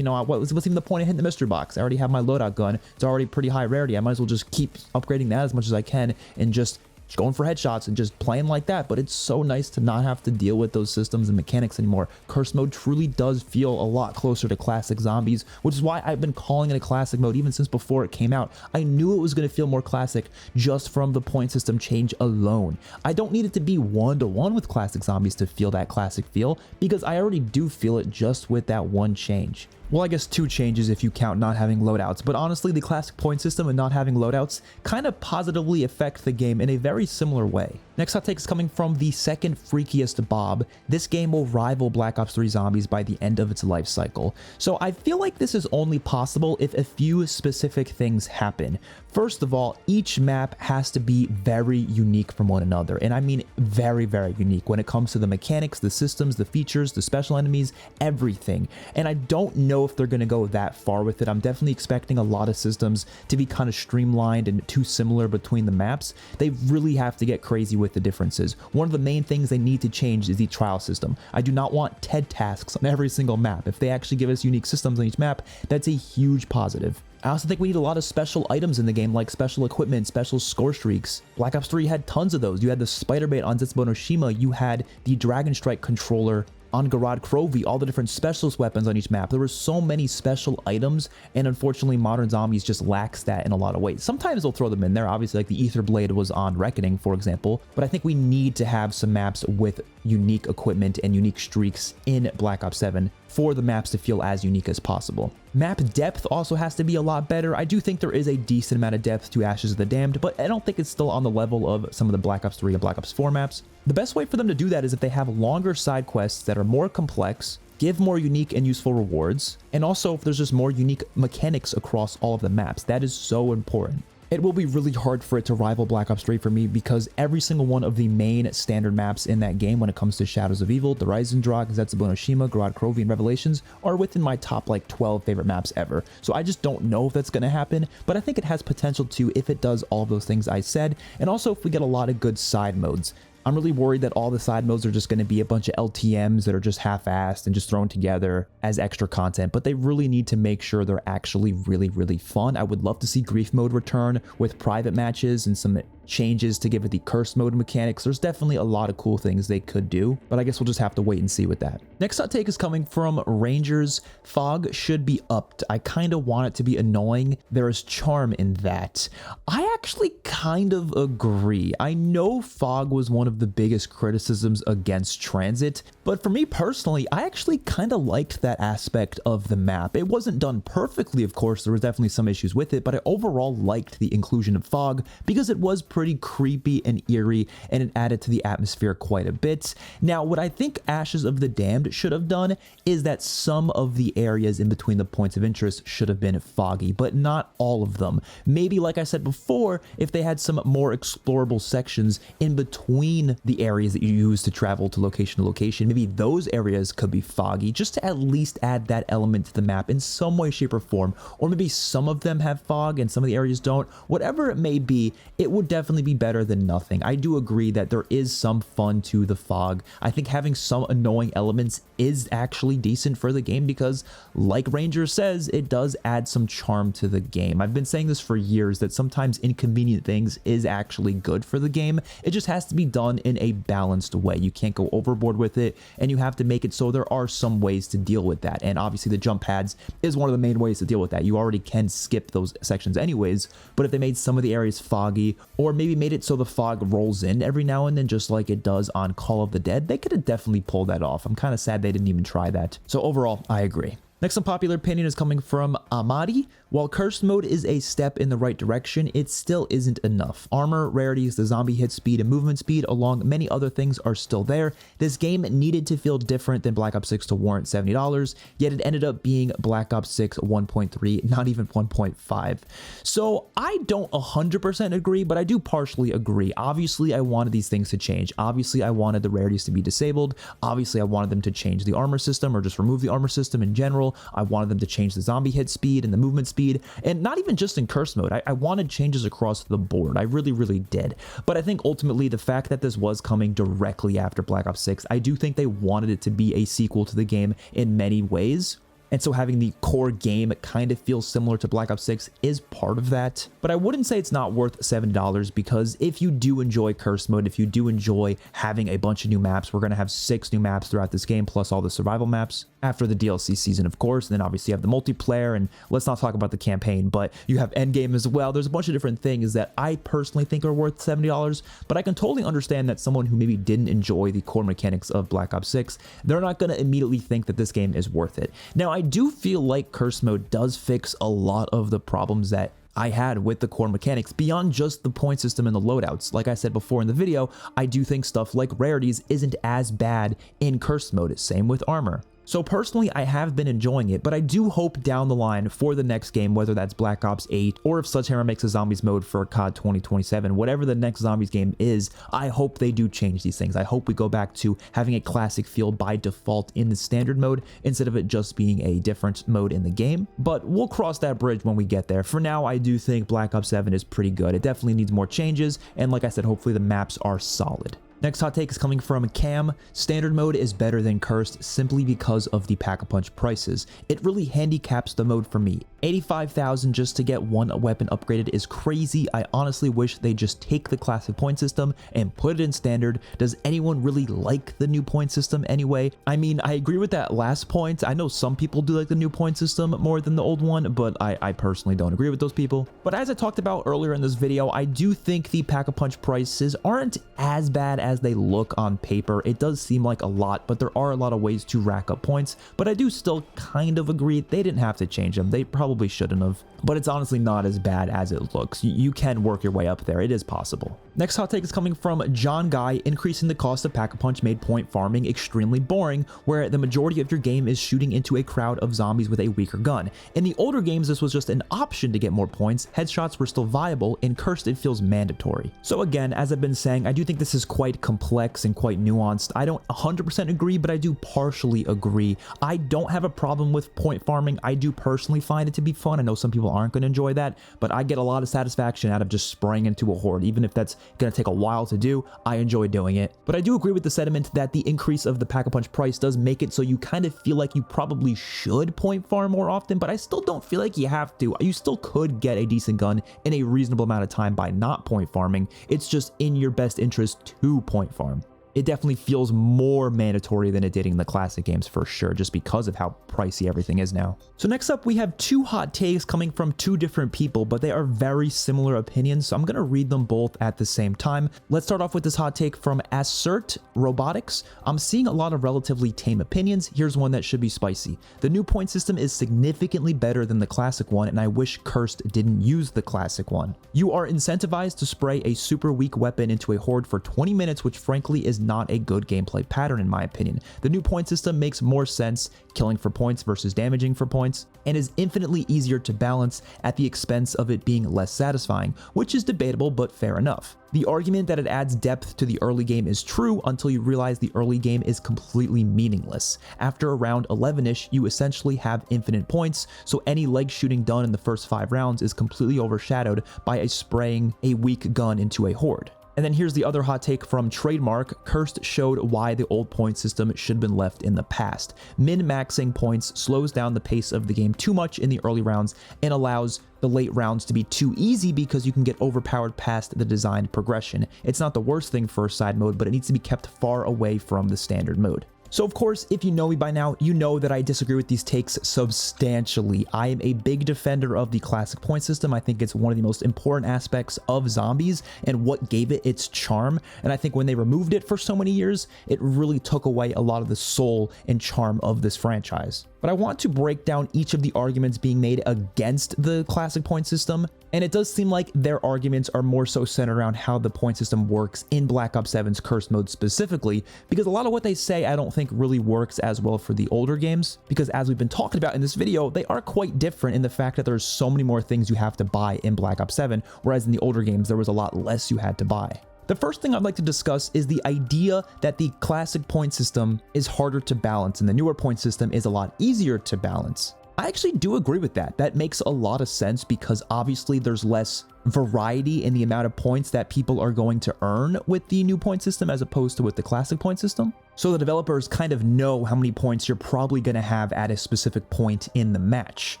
what's even the point of hitting the mystery box? I already have my loadout gun. It's already pretty high rarity. I might as well just keep upgrading that as much as I can and just going for headshots and just playing like that. But it's so nice to not have to deal with those systems and mechanics anymore. Curse mode truly does feel a lot closer to classic Zombies, which is why I've been calling it a classic mode even since before it came out. I knew it was going to feel more classic just from the point system change alone. I don't need it to be one-to-one with classic Zombies to feel that classic feel, because I already do feel it just with that one change. Well, I guess two changes if you count not having loadouts, but honestly, the classic point system and not having loadouts kind of positively affect the game in a very similar way. Next hot take is coming from the second freakiest Bob. This game will rival Black Ops 3 Zombies by the end of its life cycle. So I feel like this is only possible if a few specific things happen. First of all, each map has to be very unique from one another, and I mean very, very unique when it comes to the mechanics, the systems, the features, the special enemies, everything. And I don't know know if they're going to go that far with it. I'm definitely expecting a lot of systems to be kind of streamlined and too similar between the maps. They really have to get crazy with the differences. One of the main things they need to change is the trial system. I do not want TED tasks on every single map. If they actually give us unique systems on each map, that's a huge positive. I also think we need a lot of special items in the game, like special equipment, special score streaks. Black Ops 3 had tons of those. You had the spider bait on Zetsubo you had the Dragon Strike controller on Garad Krovi, all the different specialist weapons on each map. There were so many special items, and unfortunately Modern Zombies just lacks that in a lot of ways. Sometimes they'll throw them in there, obviously, like the Ether Blade was on Reckoning, for example, but I think we need to have some maps with unique equipment and unique streaks in Black Ops 7 for the maps to feel as unique as possible. Map depth also has to be a lot better. I do think there is a decent amount of depth to Ashes of the Damned, but I don't think it's still on the level of some of the Black Ops 3 and Black Ops 4 maps. The best way for them to do that is if they have longer side quests that are more complex, give more unique and useful rewards, and also if there's just more unique mechanics across all of the maps. That is so important. It will be really hard for it to rival Black Ops 3 for me because every single one of the main standard maps in that game when it comes to Shadows of Evil, the Reisendrag, Zetsubo Garad Krovi, and Revelations are within my top like 12 favorite maps ever. So I just don't know if that's going to happen, but I think it has potential to if it does all of those things I said, and also if we get a lot of good side modes. I'm really worried that all the side modes are just going to be a bunch of LTMs that are just half-assed and just thrown together as extra content, but they really need to make sure they're actually really fun. I would love to see Grief Mode return with private matches and some changes to give it the Curse Mode mechanics. There's definitely a lot of cool things they could do, but I guess we'll just have to wait and see with that. Next hot take is coming from Rangers. Fog should be upped. I kind of want it to be annoying. There is charm in that. I actually kind of agree. I know fog was one of the biggest criticisms against Transit, but for me personally, I actually kind of liked that aspect of the map. It wasn't done perfectly, of course. There was definitely some issues with it, but I overall liked the inclusion of fog because it was pretty creepy and eerie, and it added to the atmosphere quite a bit. Now, what I think Ashes of the Damned should have done is that some of the areas in between the points of interest should have been foggy, but not all of them. Maybe, like I said before, if they had some more explorable sections in between the areas that you use to travel to location, maybe those areas could be foggy, just to at least add that element to the map in some way, shape, or form. Or maybe some of them have fog and some of the areas don't. Whatever it may be, it would definitely be better than nothing. I do agree that there is some fun to the fog. I think having some annoying elements is actually decent for the game because, like Ranger says, it does add some charm to the game. I've been saying this for years that sometimes inconvenient things is actually good for the game. It just has to be done in a balanced way. You can't go overboard with it, and you have to make it so there are some ways to deal with that. And obviously the jump pads is one of the main ways to deal with that. You already can skip those sections anyways, but if they made some of the areas foggy, or maybe made it so the fog rolls in every now and then just like it does on Call of the Dead, they could have definitely pulled that off. I'm kind of sad they didn't even try that. So overall, I agree. Next unpopular opinion is coming from Amadi. While Curse Mode is a step in the right direction, it still isn't enough. Armor, rarities, the zombie hit speed, and movement speed, along many other things, are still there. This game needed to feel different than Black Ops 6 to warrant $70, yet it ended up being Black Ops 6 1.3, not even 1.5. So I don't 100% agree, but I do partially agree. Obviously, I wanted these things to change. Obviously, I wanted the rarities to be disabled. Obviously, I wanted them to change the armor system or just remove the armor system in general. I wanted them to change the zombie hit speed and the movement speed, and not even just in Curse Mode. I wanted changes across the board. I really did. But I think ultimately the fact that this was coming directly after Black Ops 6, I do think they wanted it to be a sequel to the game in many ways. And so having the core game kind of feel similar to Black Ops 6 is part of that. But I wouldn't say it's not worth $7 because if you do enjoy Curse Mode, if you do enjoy having a bunch of new maps, we're going to have 6 new maps throughout this game, plus all the survival maps after the DLC season, of course. And then obviously you have the multiplayer, and let's not talk about the campaign, but you have endgame as well. There's a bunch of different things that I personally think are worth $70, but I can totally understand that someone who maybe didn't enjoy the core mechanics of Black Ops 6, they're not going to immediately think that this game is worth it. Now, I do feel like Curse Mode does fix a lot of the problems that I had with the core mechanics beyond just the point system and the loadouts. Like I said before in the video, I do think stuff like rarities isn't as bad in Curse Mode. Same with armor. So personally, I have been enjoying it, but I do hope down the line for the next game, whether that's Black Ops 8 or if Sledgehammer makes a Zombies mode for COD 2027, whatever the next Zombies game is, I hope they do change these things. I hope we go back to having a classic feel by default in the standard mode instead of it just being a different mode in the game, but we'll cross that bridge when we get there. For now, I do think Black Ops 7 is pretty good. It definitely needs more changes, and like I said, hopefully the maps are solid. Next hot take is coming from Cam. Standard mode is better than Cursed simply because of the Pack-a-Punch prices. It really handicaps the mode for me. 85,000 just to get one weapon upgraded is crazy. I honestly wish they just take the classic point system and put it in standard. Does anyone really like the new point system anyway? I mean, I agree with that last point. I know some people do like the new point system more than the old one, but I personally don't agree with those people. But as I talked about earlier in this video, I do think the Pack-a-Punch prices aren't as bad as they look on paper. It does seem like a lot, but there are a lot of ways to rack up points. But I do still kind of agree they didn't have to change them. They probably shouldn't have, but it's honestly not as bad as it looks. You can work your way up there. It is possible. Next hot take is coming from John Guy. Increasing the cost of Pack-a-Punch made point farming extremely boring, where the majority of your game is shooting into a crowd of zombies with a weaker gun. In the older games, this was just an option to get more points. Headshots were still viable. In Cursed, it feels mandatory. So again, as I've been saying, I do think this is quite complex and quite nuanced. I don't 100% agree, but I do partially agree. I don't have a problem with point farming. I do personally find it to be fun. I know some people aren't going to enjoy that, but I get a lot of satisfaction out of just spraying into a horde. Even if that's going to take a while to do, I enjoy doing it. But I do agree with the sentiment that the increase of the Pack-a-Punch price does make it so you kind of feel like you probably should point farm more often, but I still don't feel like you have to. You still could get a decent gun in a reasonable amount of time by not point farming. It's just in your best interest to point farm. It definitely feels more mandatory than it did in the classic games for sure, just because of how pricey everything is now. So next up, we have two hot takes coming from two different people, but they are very similar opinions, so I'm going to read them both at the same time. Let's start off with this hot take from Assert Robotics. I'm seeing a lot of relatively tame opinions. Here's one that should be spicy. The new point system is significantly better than the classic one, and I wish Cursed didn't use the classic one. You are incentivized to spray a super weak weapon into a horde for 20 minutes, which frankly is not a good gameplay pattern in my opinion. The new point system makes more sense, killing for points versus damaging for points, and is infinitely easier to balance at the expense of it being less satisfying, which is debatable but fair enough. The argument that it adds depth to the early game is true until you realize the early game is completely meaningless. After around 11ish, you essentially have infinite points, so any leg shooting done in the first 5 rounds is completely overshadowed by spraying a weak gun into a horde. And then here's the other hot take from Trademark. Cursed showed why the old point system should have been left in the past. Min-maxing points slows down the pace of the game too much in the early rounds and allows the late rounds to be too easy because you can get overpowered past the designed progression. It's not the worst thing for a side mode, but it needs to be kept far away from the standard mode. So of course, if you know me by now, you know that I disagree with these takes substantially. I am a big defender of the classic point system. I think it's one of the most important aspects of Zombies and what gave it its charm. And I think when they removed it for so many years, it really took away a lot of the soul and charm of this franchise. But I want to break down each of the arguments being made against the classic point system, and it does seem like their arguments are more so centered around how the point system works in Black Ops 7's Cursed mode specifically, because a lot of what they say I don't think really works as well for the older games, because as we've been talking about in this video, they are quite different in the fact that there's so many more things you have to buy in Black Ops 7, whereas in the older games there was a lot less you had to buy. The first thing I'd like to discuss is the idea that the classic point system is harder to balance and the newer point system is a lot easier to balance. I actually do agree with that. That makes a lot of sense because obviously there's less variety in the amount of points that people are going to earn with the new point system as opposed to with the classic point system. So the developers kind of know how many points you're probably going to have at a specific point in the match.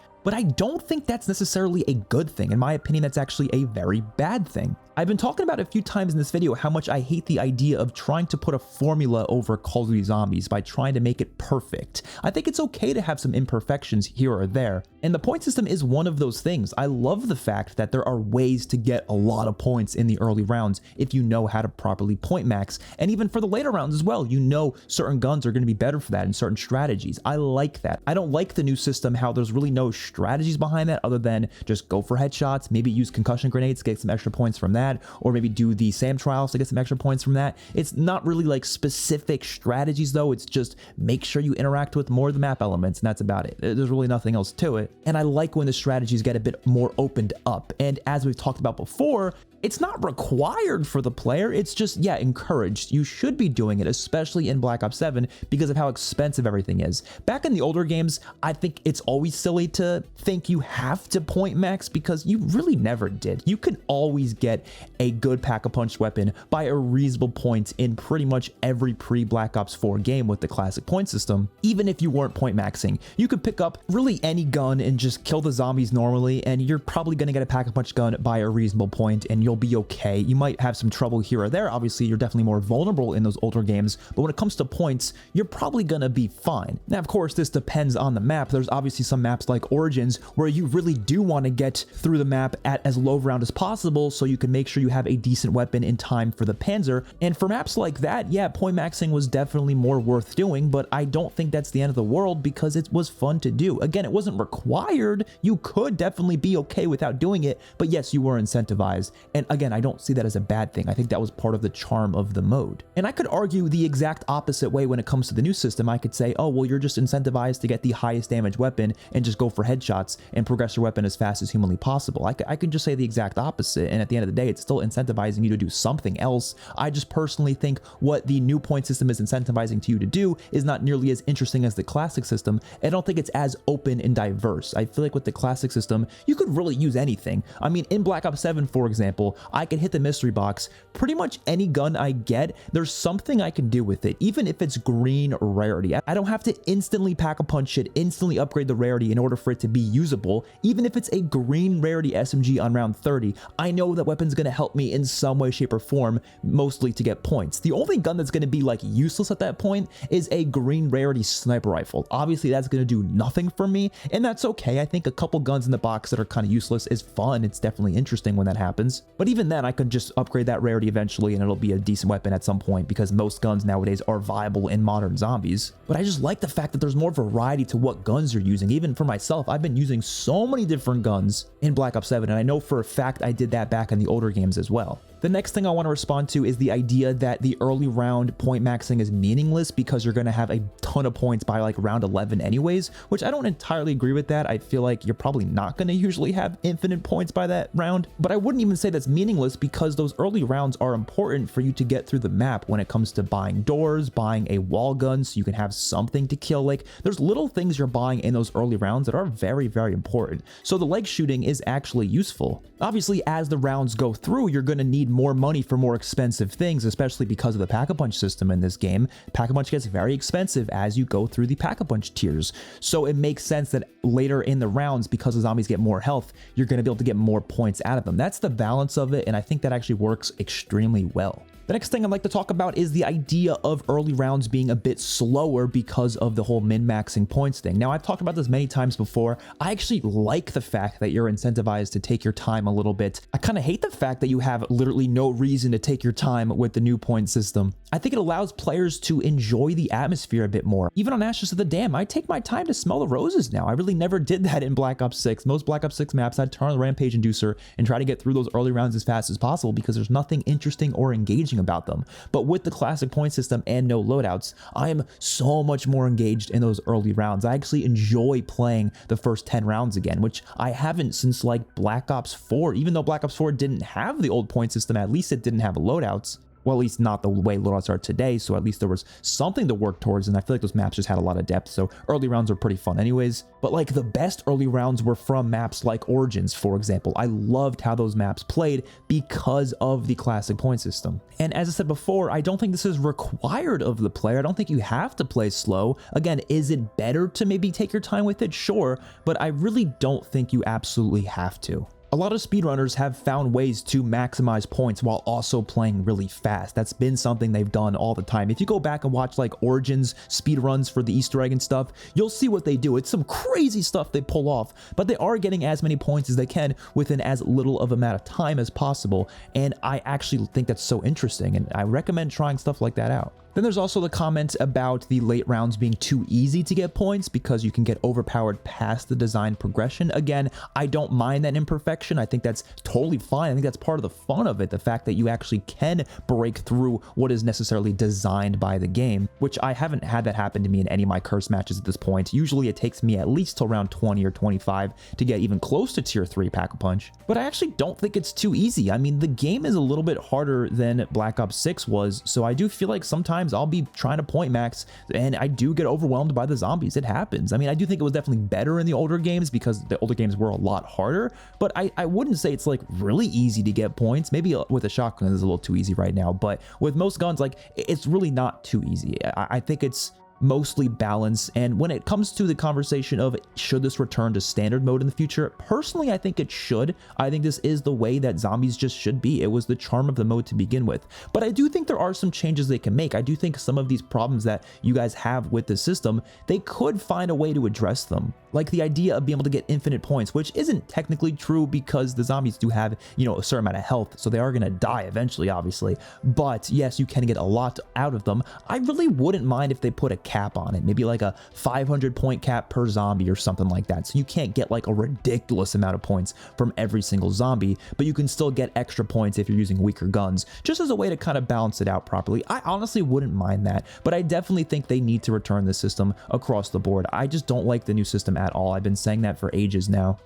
But I don't think that's necessarily a good thing. In my opinion, that's actually a very bad thing. I've been talking about a few times in this video how much I hate the idea of trying to put a formula over Call of Duty Zombies by trying to make it perfect. I think it's okay to have some imperfections here or there, and the point system is one of those things. I love the fact that there are ways to get a lot of points in the early rounds if you know how to properly point max, and even for the later rounds as well, you know certain guns are going to be better for that and certain strategies. I like that. I don't like the new system how there's really no strategies behind that other than just go for headshots, maybe use concussion grenades, get some extra points from that, that, or maybe do the SAM trials to get some extra points from that. It's not really like specific strategies though, it's just make sure you interact with more of the map elements, and that's about it. There's really nothing else to it. And I like when the strategies get a bit more opened up, and as we've talked about before, it's not required for the player, it's just, yeah, encouraged. You should be doing it, especially in Black Ops 7 because of how expensive everything is. Back in the older games, I think it's always silly to think you have to point max because you really never did. You can always get a good pack-a-punch weapon by a reasonable point in pretty much every pre-Black Ops 4 game with the classic point system. Even if you weren't point maxing, you could pick up really any gun and just kill the zombies normally, and you're probably gonna get a pack-a-punch gun by a reasonable point, and you'll be okay. You might have some trouble here or there. Obviously, you're definitely more vulnerable in those older games, but when it comes to points, you're probably gonna be fine. Now, of course, this depends on the map. There's obviously some maps like Origins where you really do want to get through the map at as low round as possible so you can make sure you have a decent weapon in time for the Panzer. And for maps like that, yeah, point maxing was definitely more worth doing, but I don't think that's the end of the world because it was fun to do. Again, it wasn't required. You could definitely be okay without doing it, but yes, you were incentivized. And again, I don't see that as a bad thing. I think that was part of the charm of the mode. And I could argue the exact opposite way when it comes to the new system. I could say, oh, well, you're just incentivized to get the highest damage weapon and just go for headshots and progress your weapon as fast as humanly possible. I could just say the exact opposite. And at the end of the day, it's still incentivizing you to do something else. I just personally think what the new point system is incentivizing to you to do is not nearly as interesting as the classic system. I don't think it's as open and diverse. I feel like with the classic system, you could really use anything. I mean, in Black Ops 7, for example, I can hit the mystery box. Pretty much any gun I get, there's something I can do with it, even if it's green rarity. I don't have to instantly pack-a-punch it, instantly upgrade the rarity in order for it to be usable. Even if it's a green rarity SMG on round 30, I know that weapon's gonna help me in some way, shape, or form, mostly to get points. The only gun that's gonna be like useless at that point is a green rarity sniper rifle. Obviously, that's gonna do nothing for me, and that's okay. I think a couple guns in the box that are kind of useless is fun. It's definitely interesting when that happens. But even then, I could just upgrade that rarity eventually and it'll be a decent weapon at some point because most guns nowadays are viable in modern zombies. But I just like the fact that there's more variety to what guns you're using. Even for myself, I've been using so many different guns in Black Ops 7, and I know for a fact I did that back in the older games as well. The next thing I want to respond to is the idea that the early round point maxing is meaningless because you're going to have a ton of points by like round 11 anyways, which I don't entirely agree with that. I feel like you're probably not going to usually have infinite points by that round, but I wouldn't even say that's meaningless because those early rounds are important for you to get through the map when it comes to buying doors, buying a wall gun so you can have something to kill. Like there's little things you're buying in those early rounds that are very, very important. So the leg shooting is actually useful. Obviously, as the rounds go through, you're going to need more money for more expensive things, especially because of the pack-a-punch system in this game. Pack-a-punch gets very expensive as you go through the pack-a-punch tiers. So it makes sense that later in the rounds, because the zombies get more health, you're going to be able to get more points out of them. That's the balance of it, and I think that actually works extremely well. The next thing I'd like to talk about is the idea of early rounds being a bit slower because of the whole min-maxing points thing. Now, I've talked about this many times before. I actually like the fact that you're incentivized to take your time a little bit. I kind of hate the fact that you have literally no reason to take your time with the new point system. I think it allows players to enjoy the atmosphere a bit more. Even on Ashes of the Dam, I take my time to smell the roses now. I really never did that in Black Ops 6. Most Black Ops 6 maps, I'd turn on the Rampage Inducer and try to get through those early rounds as fast as possible because there's nothing interesting or engaging about them. But with the classic point system and no loadouts, I am so much more engaged in those early rounds. I actually enjoy playing the first 10 rounds again, which I haven't since like Black Ops 4. Even though Black Ops 4 didn't have the old point system, at least it didn't have loadouts. Well, at least not the way loadouts are today, so at least there was something to work towards, and I feel like those maps just had a lot of depth, so early rounds were pretty fun anyways. But like the best early rounds were from maps like Origins, for example. I loved how those maps played because of the classic point system. And as I said before, I don't think this is required of the player. I don't think you have to play slow. Again, is it better to maybe take your time with it? Sure, but I really don't think you absolutely have to. A lot of speedrunners have found ways to maximize points while also playing really fast. That's been something they've done all the time. If you go back and watch like Origins speedruns for the Easter egg and stuff, you'll see what they do. It's some crazy stuff they pull off, but they are getting as many points as they can within as little of amount of time as possible. And I actually think that's so interesting, and I recommend trying stuff like that out. The Then there's also the comment about the late rounds being too easy to get points because you can get overpowered past the design progression. Again, I don't mind that imperfection. I think that's totally fine. I think that's part of the fun of it, the fact that you actually can break through what is necessarily designed by the game, which I haven't had that happen to me in any of my curse matches at this point. Usually it takes me at least till round 20 or 25 to get even close to tier 3 Pack-a-Punch. But I actually don't think it's too easy. I mean, the game is a little bit harder than Black Ops 6 was, so I do feel like sometimes I'll be trying to point max and I do get overwhelmed by the zombies. It happens. I mean, I do think it was definitely better in the older games because the older games were a lot harder, but I wouldn't say it's like really easy to get points. Maybe with a shotgun it's a little too easy right now, but with most guns, like, it's really not too easy. I think it's mostly balance. And when it comes to the conversation of should this return to standard mode in the future, personally I think it should. I think this is the way that zombies just should be. It was the charm of the mode to begin with, but I do think there are some changes they can make. I do think some of these problems that you guys have with the system, they could find a way to address them, like the idea of being able to get infinite points, which isn't technically true because the zombies do have, you know, a certain amount of health, so they are going to die eventually, obviously, but yes, you can get a lot out of them. I really wouldn't mind if they put a cap on it, maybe like a 500 point cap per zombie or something like that, so you can't get like a ridiculous amount of points from every single zombie, but you can still get extra points if you're using weaker guns, just as a way to kind of balance it out properly. I honestly wouldn't mind that, but I definitely think they need to return the system across the board. I just don't like the new system at all. I've been saying that for ages now.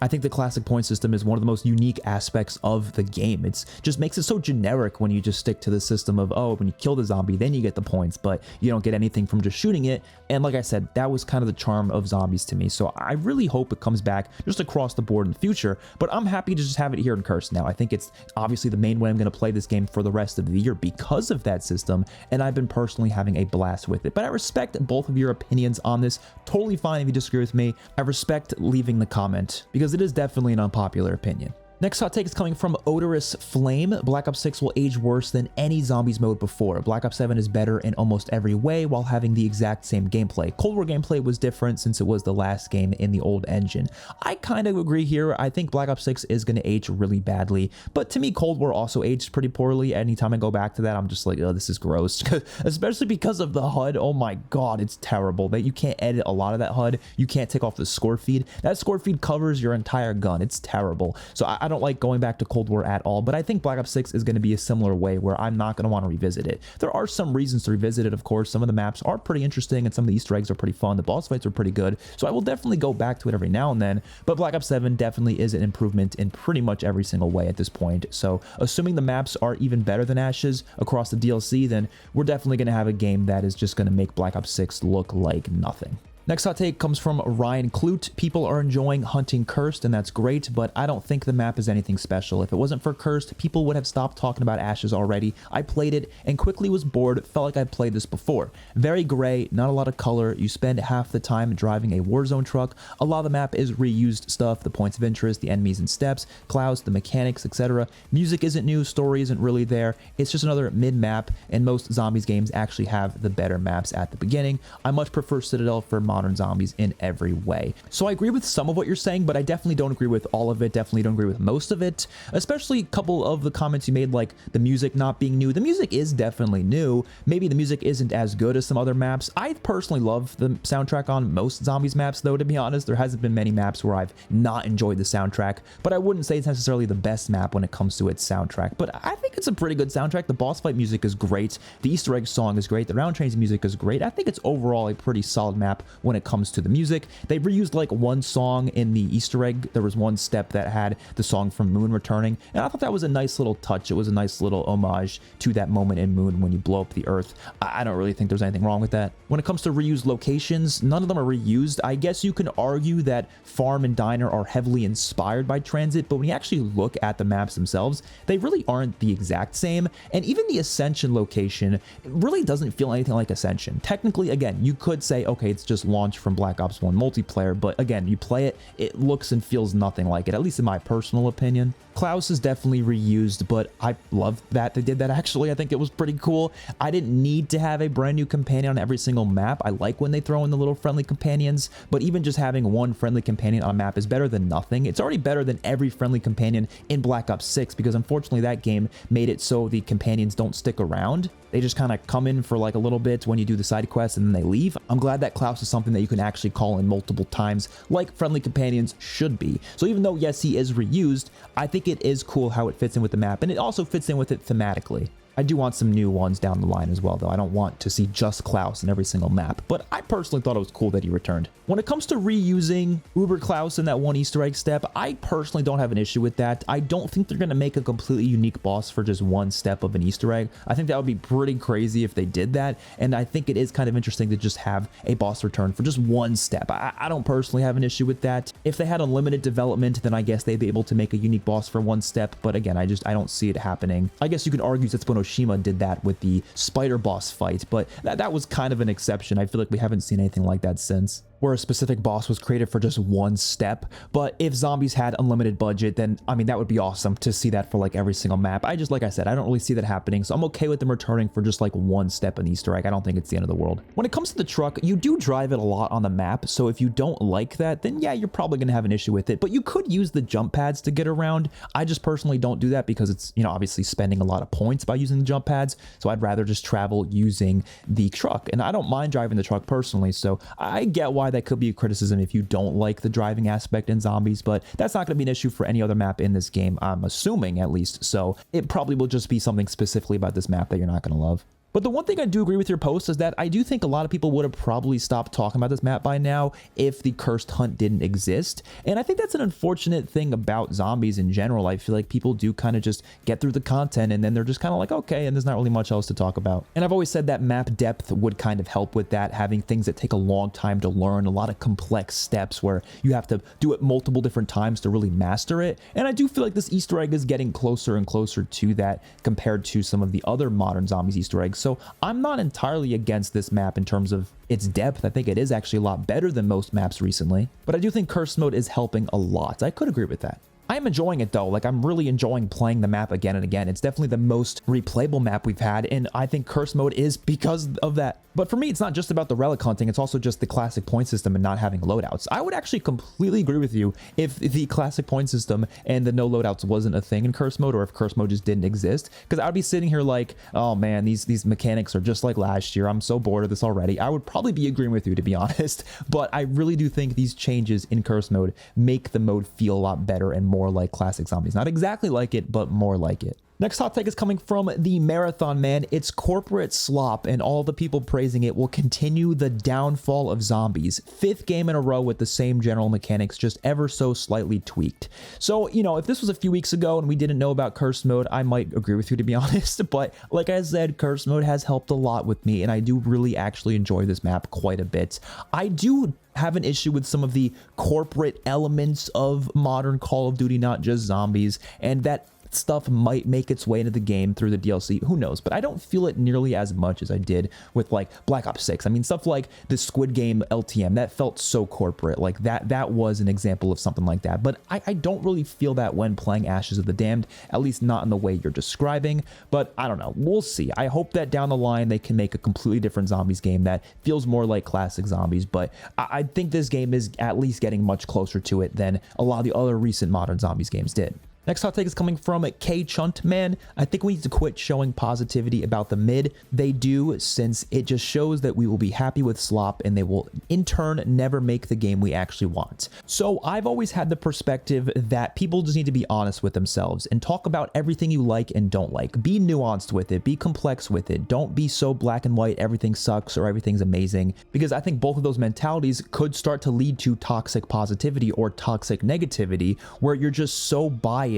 I think the classic point system is one of the most unique aspects of the game. It's just makes it so generic when you just stick to the system of, oh, when you kill the zombie, then you get the points, but you don't get anything from just shooting it. And like I said, that was kind of the charm of zombies to me. So I really hope it comes back just across the board in the future, but I'm happy to just have it here in Curse now. I think it's obviously the main way I'm going to play this game for the rest of the year because of that system, and I've been personally having a blast with it. But I respect both of your opinions on this. Totally fine if you disagree with me. I respect leaving the comment because it is definitely an unpopular opinion. Next hot take is coming from Odorous Flame. Black Ops 6 will age worse than any zombies mode before. Black Ops 7 is better in almost every way while having the exact same gameplay. Cold War gameplay was different since it was the last game in the old engine. I kind of agree here. I think Black Ops 6 is going to age really badly, but to me Cold War also aged pretty poorly. Anytime I go back to that, I'm just like, oh, this is gross. Especially because of the HUD. Oh my god, it's terrible. That you can't edit a lot of that HUD. You can't take off the score feed. That score feed covers your entire gun. It's terrible. So I don't like going back to Cold War at all, but I think Black Ops 6 is going to be a similar way where I'm not going to want to revisit it. There are some reasons to revisit it, of course. Some of the maps are pretty interesting and some of the Easter eggs are pretty fun. The boss fights are pretty good, so I will definitely go back to it every now and then, but Black Ops 7 definitely is an improvement in pretty much every single way at this point. So assuming the maps are even better than Ashes across the DLC, then we're definitely going to have a game that is just going to make Black Ops 6 look like nothing. Next hot take comes from Ryan Clute. People are enjoying hunting Cursed, and that's great, but I don't think the map is anything special. If it wasn't for Cursed, people would have stopped talking about Ashes already. I played it and quickly was bored, felt like I'd played this before. Very gray, not a lot of color, you spend half the time driving a Warzone truck. A lot of the map is reused stuff, the points of interest, the enemies and steps, clouds, the mechanics, etc. Music isn't new, story isn't really there. It's just another mid-map, and most Zombies games actually have the better maps at the beginning. I much prefer Citadel for modern zombies in every way. So I agree with some of what you're saying, but I definitely don't agree with all of it. Definitely don't agree with most of it, especially a couple of the comments you made, like the music not being new. The music is definitely new. Maybe the music isn't as good as some other maps. I personally love the soundtrack on most Zombies maps, though, to be honest. There hasn't been many maps where I've not enjoyed the soundtrack, but I wouldn't say it's necessarily the best map when it comes to its soundtrack, but I think it's a pretty good soundtrack. The boss fight music is great. The Easter egg song is great. The round trains music is great. I think it's overall a pretty solid map when it comes to the music. They reused like one song in the Easter egg. There was one step that had the song from Moon returning, and I thought that was a nice little touch. It was a nice little homage to that moment in Moon when you blow up the Earth. I don't really think there's anything wrong with that. When it comes to reused locations, none of them are reused. I guess you can argue that Farm and Diner are heavily inspired by Transit, but when you actually look at the maps themselves, they really aren't the exact same. And even the Ascension location really doesn't feel anything like Ascension. Technically, again, you could say, okay, it's just launched from Black Ops 1 multiplayer, but again, you play it, it looks and feels nothing like it, at least in my personal opinion. Klaus is definitely reused, but I love that they did that. Actually, I think it was pretty cool. I didn't need to have a brand new companion on every single map. I like when they throw in the little friendly companions, but even just having one friendly companion on a map is better than nothing. It's already better than every friendly companion in Black Ops 6, because unfortunately that game made it so the companions don't stick around. they just kind of come in for like a little bit when you do the side quest and then they leave. I'm glad that Klaus is something that you can actually call in multiple times like friendly companions should be. So even though yes, he is reused, I think it is cool how it fits in with the map, and it also fits in with it thematically. I do want some new ones down the line as well, though. I don't want to see just Klaus in every single map, but I personally thought it was cool that he returned. When it comes to reusing Uber Klaus in that one Easter egg step, I personally don't have an issue with that. I don't think they're going to make a completely unique boss for just one step of an Easter egg. I think that would be pretty crazy if they did that, and I think it is kind of interesting to just have a boss return for just one step. I don't personally have an issue with that. If they had unlimited development, then I guess they'd be able to make a unique boss for one step, but again, I don't see it happening. I guess you could argue that Shima did that with the spider boss fight, but that was kind of an exception. I feel like we haven't seen anything like that since, where a specific boss was created for just one step. But if Zombies had unlimited budget, then I mean, that would be awesome to see that for like every single map. Like I said, I don't really see that happening, so I'm okay with them returning for just like one step in Easter egg. I don't think it's the end of the world. When it comes to the truck, you do drive it a lot on the map, so if you don't like that, then yeah, you're probably gonna have an issue with it, but you could use the jump pads to get around. I just personally don't do that because it's, you know, obviously spending a lot of points by using the jump pads, so I'd rather just travel using the truck, and I don't mind driving the truck personally, so I get why that could be a criticism if you don't like the driving aspect in Zombies, but that's not going to be an issue for any other map in this game, I'm assuming, at least, so it probably will just be something specifically about this map that you're not going to love. But the one thing I do agree with your post is that I do think a lot of people would have probably stopped talking about this map by now if the cursed hunt didn't exist. And I think that's an unfortunate thing about Zombies in general. I feel like people do kind of just get through the content and then they're just kind of like, okay, and there's not really much else to talk about. And I've always said that map depth would kind of help with that, having things that take a long time to learn, a lot of complex steps where you have to do it multiple different times to really master it. And I do feel like this Easter egg is getting closer and closer to that compared to some of the other modern Zombies Easter eggs. So I'm not entirely against this map in terms of its depth. I think it is actually a lot better than most maps recently, but I do think Curse Mode is helping a lot. I could agree with that. I'm enjoying it though. Like, I'm really enjoying playing the map again and again. It's definitely the most replayable map we've had, and I think Curse Mode is because of that. But for me, it's not just about the relic hunting, it's also just the classic point system and not having loadouts. I would actually completely agree with you if the classic point system and the no loadouts wasn't a thing in Curse Mode, or if Curse Mode just didn't exist, because I would be sitting here like, oh man, these mechanics are just like last year. I'm so bored of this already. I would probably be agreeing with you, to be honest, but I really do think these changes in Curse Mode make the mode feel a lot better and more like classic Zombies. Not exactly like it, but more like it. Next hot take is coming from the Marathon Man. It's corporate slop, and all the people praising it will continue the downfall of Zombies. 5th game in a row with the same general mechanics, just ever so slightly tweaked. So, you know, if this was a few weeks ago and we didn't know about Curse Mode, I might agree with you, to be honest. But like I said, Curse Mode has helped a lot with me, and I do really actually enjoy this map quite a bit. I do have an issue with some of the corporate elements of modern Call of Duty, not just Zombies, and that stuff might make its way into the game through the DLC, who knows, but I don't feel it nearly as much as I did with like Black Ops 6. I mean, stuff like the Squid Game LTM, that felt so corporate. Like that was an example of something like that, but I don't really feel that when playing Ashes of the Damned, at least not in the way you're describing. But I don't know, we'll see. I hope that down the line they can make a completely different Zombies game that feels more like classic Zombies, but I think this game is at least getting much closer to it than a lot of the other recent modern Zombies games did. Next hot take is coming from K Chunt Man. I think we need to quit showing positivity about the mid. They do, since it just shows that we will be happy with slop and they will in turn never make the game we actually want. So I've always had the perspective that people just need to be honest with themselves and talk about everything you like and don't like. Be nuanced with it, be complex with it. Don't be so black and white, everything sucks or everything's amazing, because I think both of those mentalities could start to lead to toxic positivity or toxic negativity, where you're just so biased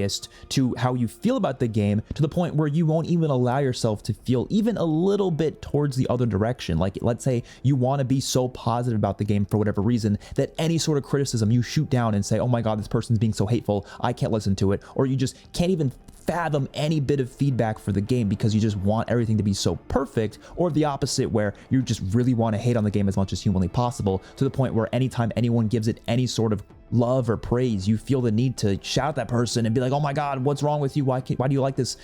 to how you feel about the game to the point where you won't even allow yourself to feel even a little bit towards the other direction. Like, let's say you want to be so positive about the game for whatever reason that any sort of criticism you shoot down and say, oh my god, this person's being so hateful, I can't listen to it, or you just can't even fathom any bit of feedback for the game because you just want everything to be so perfect, or the opposite, where you just really want to hate on the game as much as humanly possible, to the point where anytime anyone gives it any sort of love or praise, you feel the need to shout at that person and be like, oh my God, what's wrong with you? Why do you like this?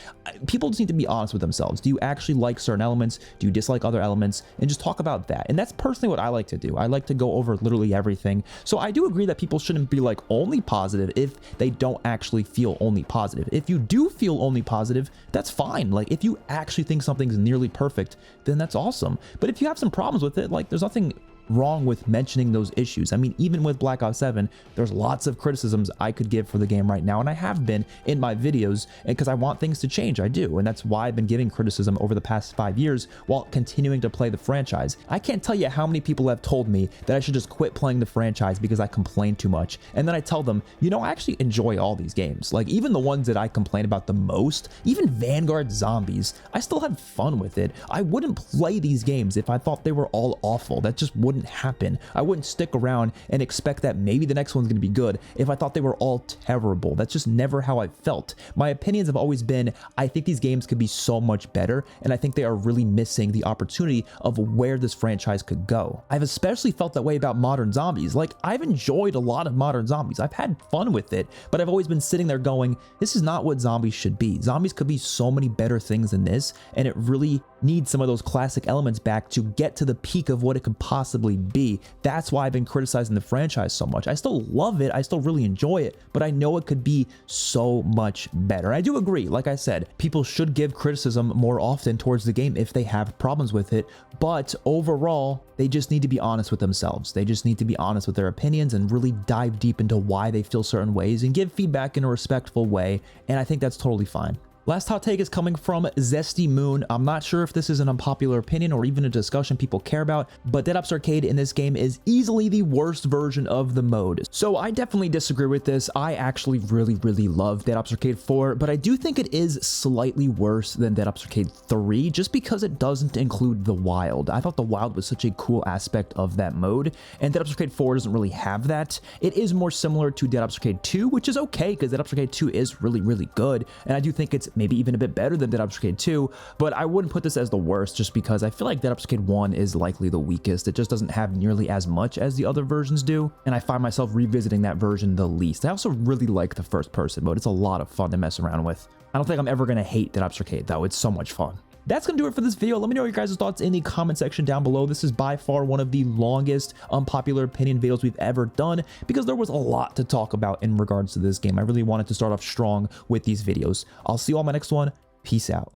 People just need to be honest with themselves. Do you actually like certain elements? Do you dislike other elements? And just talk about that. And that's personally what I like to do. I like to go over literally everything. So I do agree that people shouldn't be like only positive if they don't actually feel only positive. If you do feel only positive, that's fine. Like if you actually think something's nearly perfect, then that's awesome. But if you have some problems with it, like there's nothing wrong with mentioning those issues. I mean, even with Black Ops 7, there's lots of criticisms I could give for the game right now, and I have been in my videos, and because I want things to change, I do, and that's why I've been giving criticism over the past 5 years while continuing to play the franchise. I can't tell you how many people have told me that I should just quit playing the franchise because I complain too much, and then I tell them, you know, I actually enjoy all these games. Like, even the ones that I complain about the most, even Vanguard Zombies, I still had fun with it. I wouldn't play these games if I thought they were all awful. That just wouldn't happen. I wouldn't stick around and expect that maybe the next one's going to be good if I thought they were all terrible. That's just never how I felt. My opinions have always been, I think these games could be so much better, and I think they are really missing the opportunity of where this franchise could go. I've especially felt that way about Modern Zombies. Like, I've enjoyed a lot of Modern Zombies. I've had fun with it, but I've always been sitting there going, this is not what Zombies should be. Zombies could be so many better things than this, and it really needs some of those classic elements back to get to the peak of what it could possibly be. That's why I've been criticizing the franchise so much. I still love it, I still really enjoy it, but I know it could be so much better. I do agree, like I said, people should give criticism more often towards the game if they have problems with it, but overall, they just need to be honest with themselves. They just need to be honest with their opinions and really dive deep into why they feel certain ways and give feedback in a respectful way, and I think that's totally fine. Last hot take is coming from Zesty Moon. I'm not sure if this is an unpopular opinion or even a discussion people care about, but Dead Ops Arcade in this game is easily the worst version of the mode. So I definitely disagree with this. I actually really love Dead Ops Arcade 4, but I do think it is slightly worse than Dead Ops Arcade 3 just because it doesn't include the wild. I thought the wild was such a cool aspect of that mode, and Dead Ops Arcade 4 doesn't really have that. It is more similar to Dead Ops Arcade 2, which is okay because Dead Ops Arcade 2 is really good, and I do think it's maybe even a bit better than Dead Ops Arcade 2, but I wouldn't put this as the worst just because I feel like Dead Ops Arcade 1 is likely the weakest. It just doesn't have nearly as much as the other versions do, and I find myself revisiting that version the least. I also really like the first person mode. It's a lot of fun to mess around with. I don't think I'm ever going to hate Dead Ops Arcade though. It's so much fun. That's going to do it for this video. Let me know your guys' thoughts in the comment section down below. This is by far one of the longest unpopular opinion videos we've ever done because there was a lot to talk about in regards to this game. I really wanted to start off strong with these videos. I'll see you on my next one. Peace out.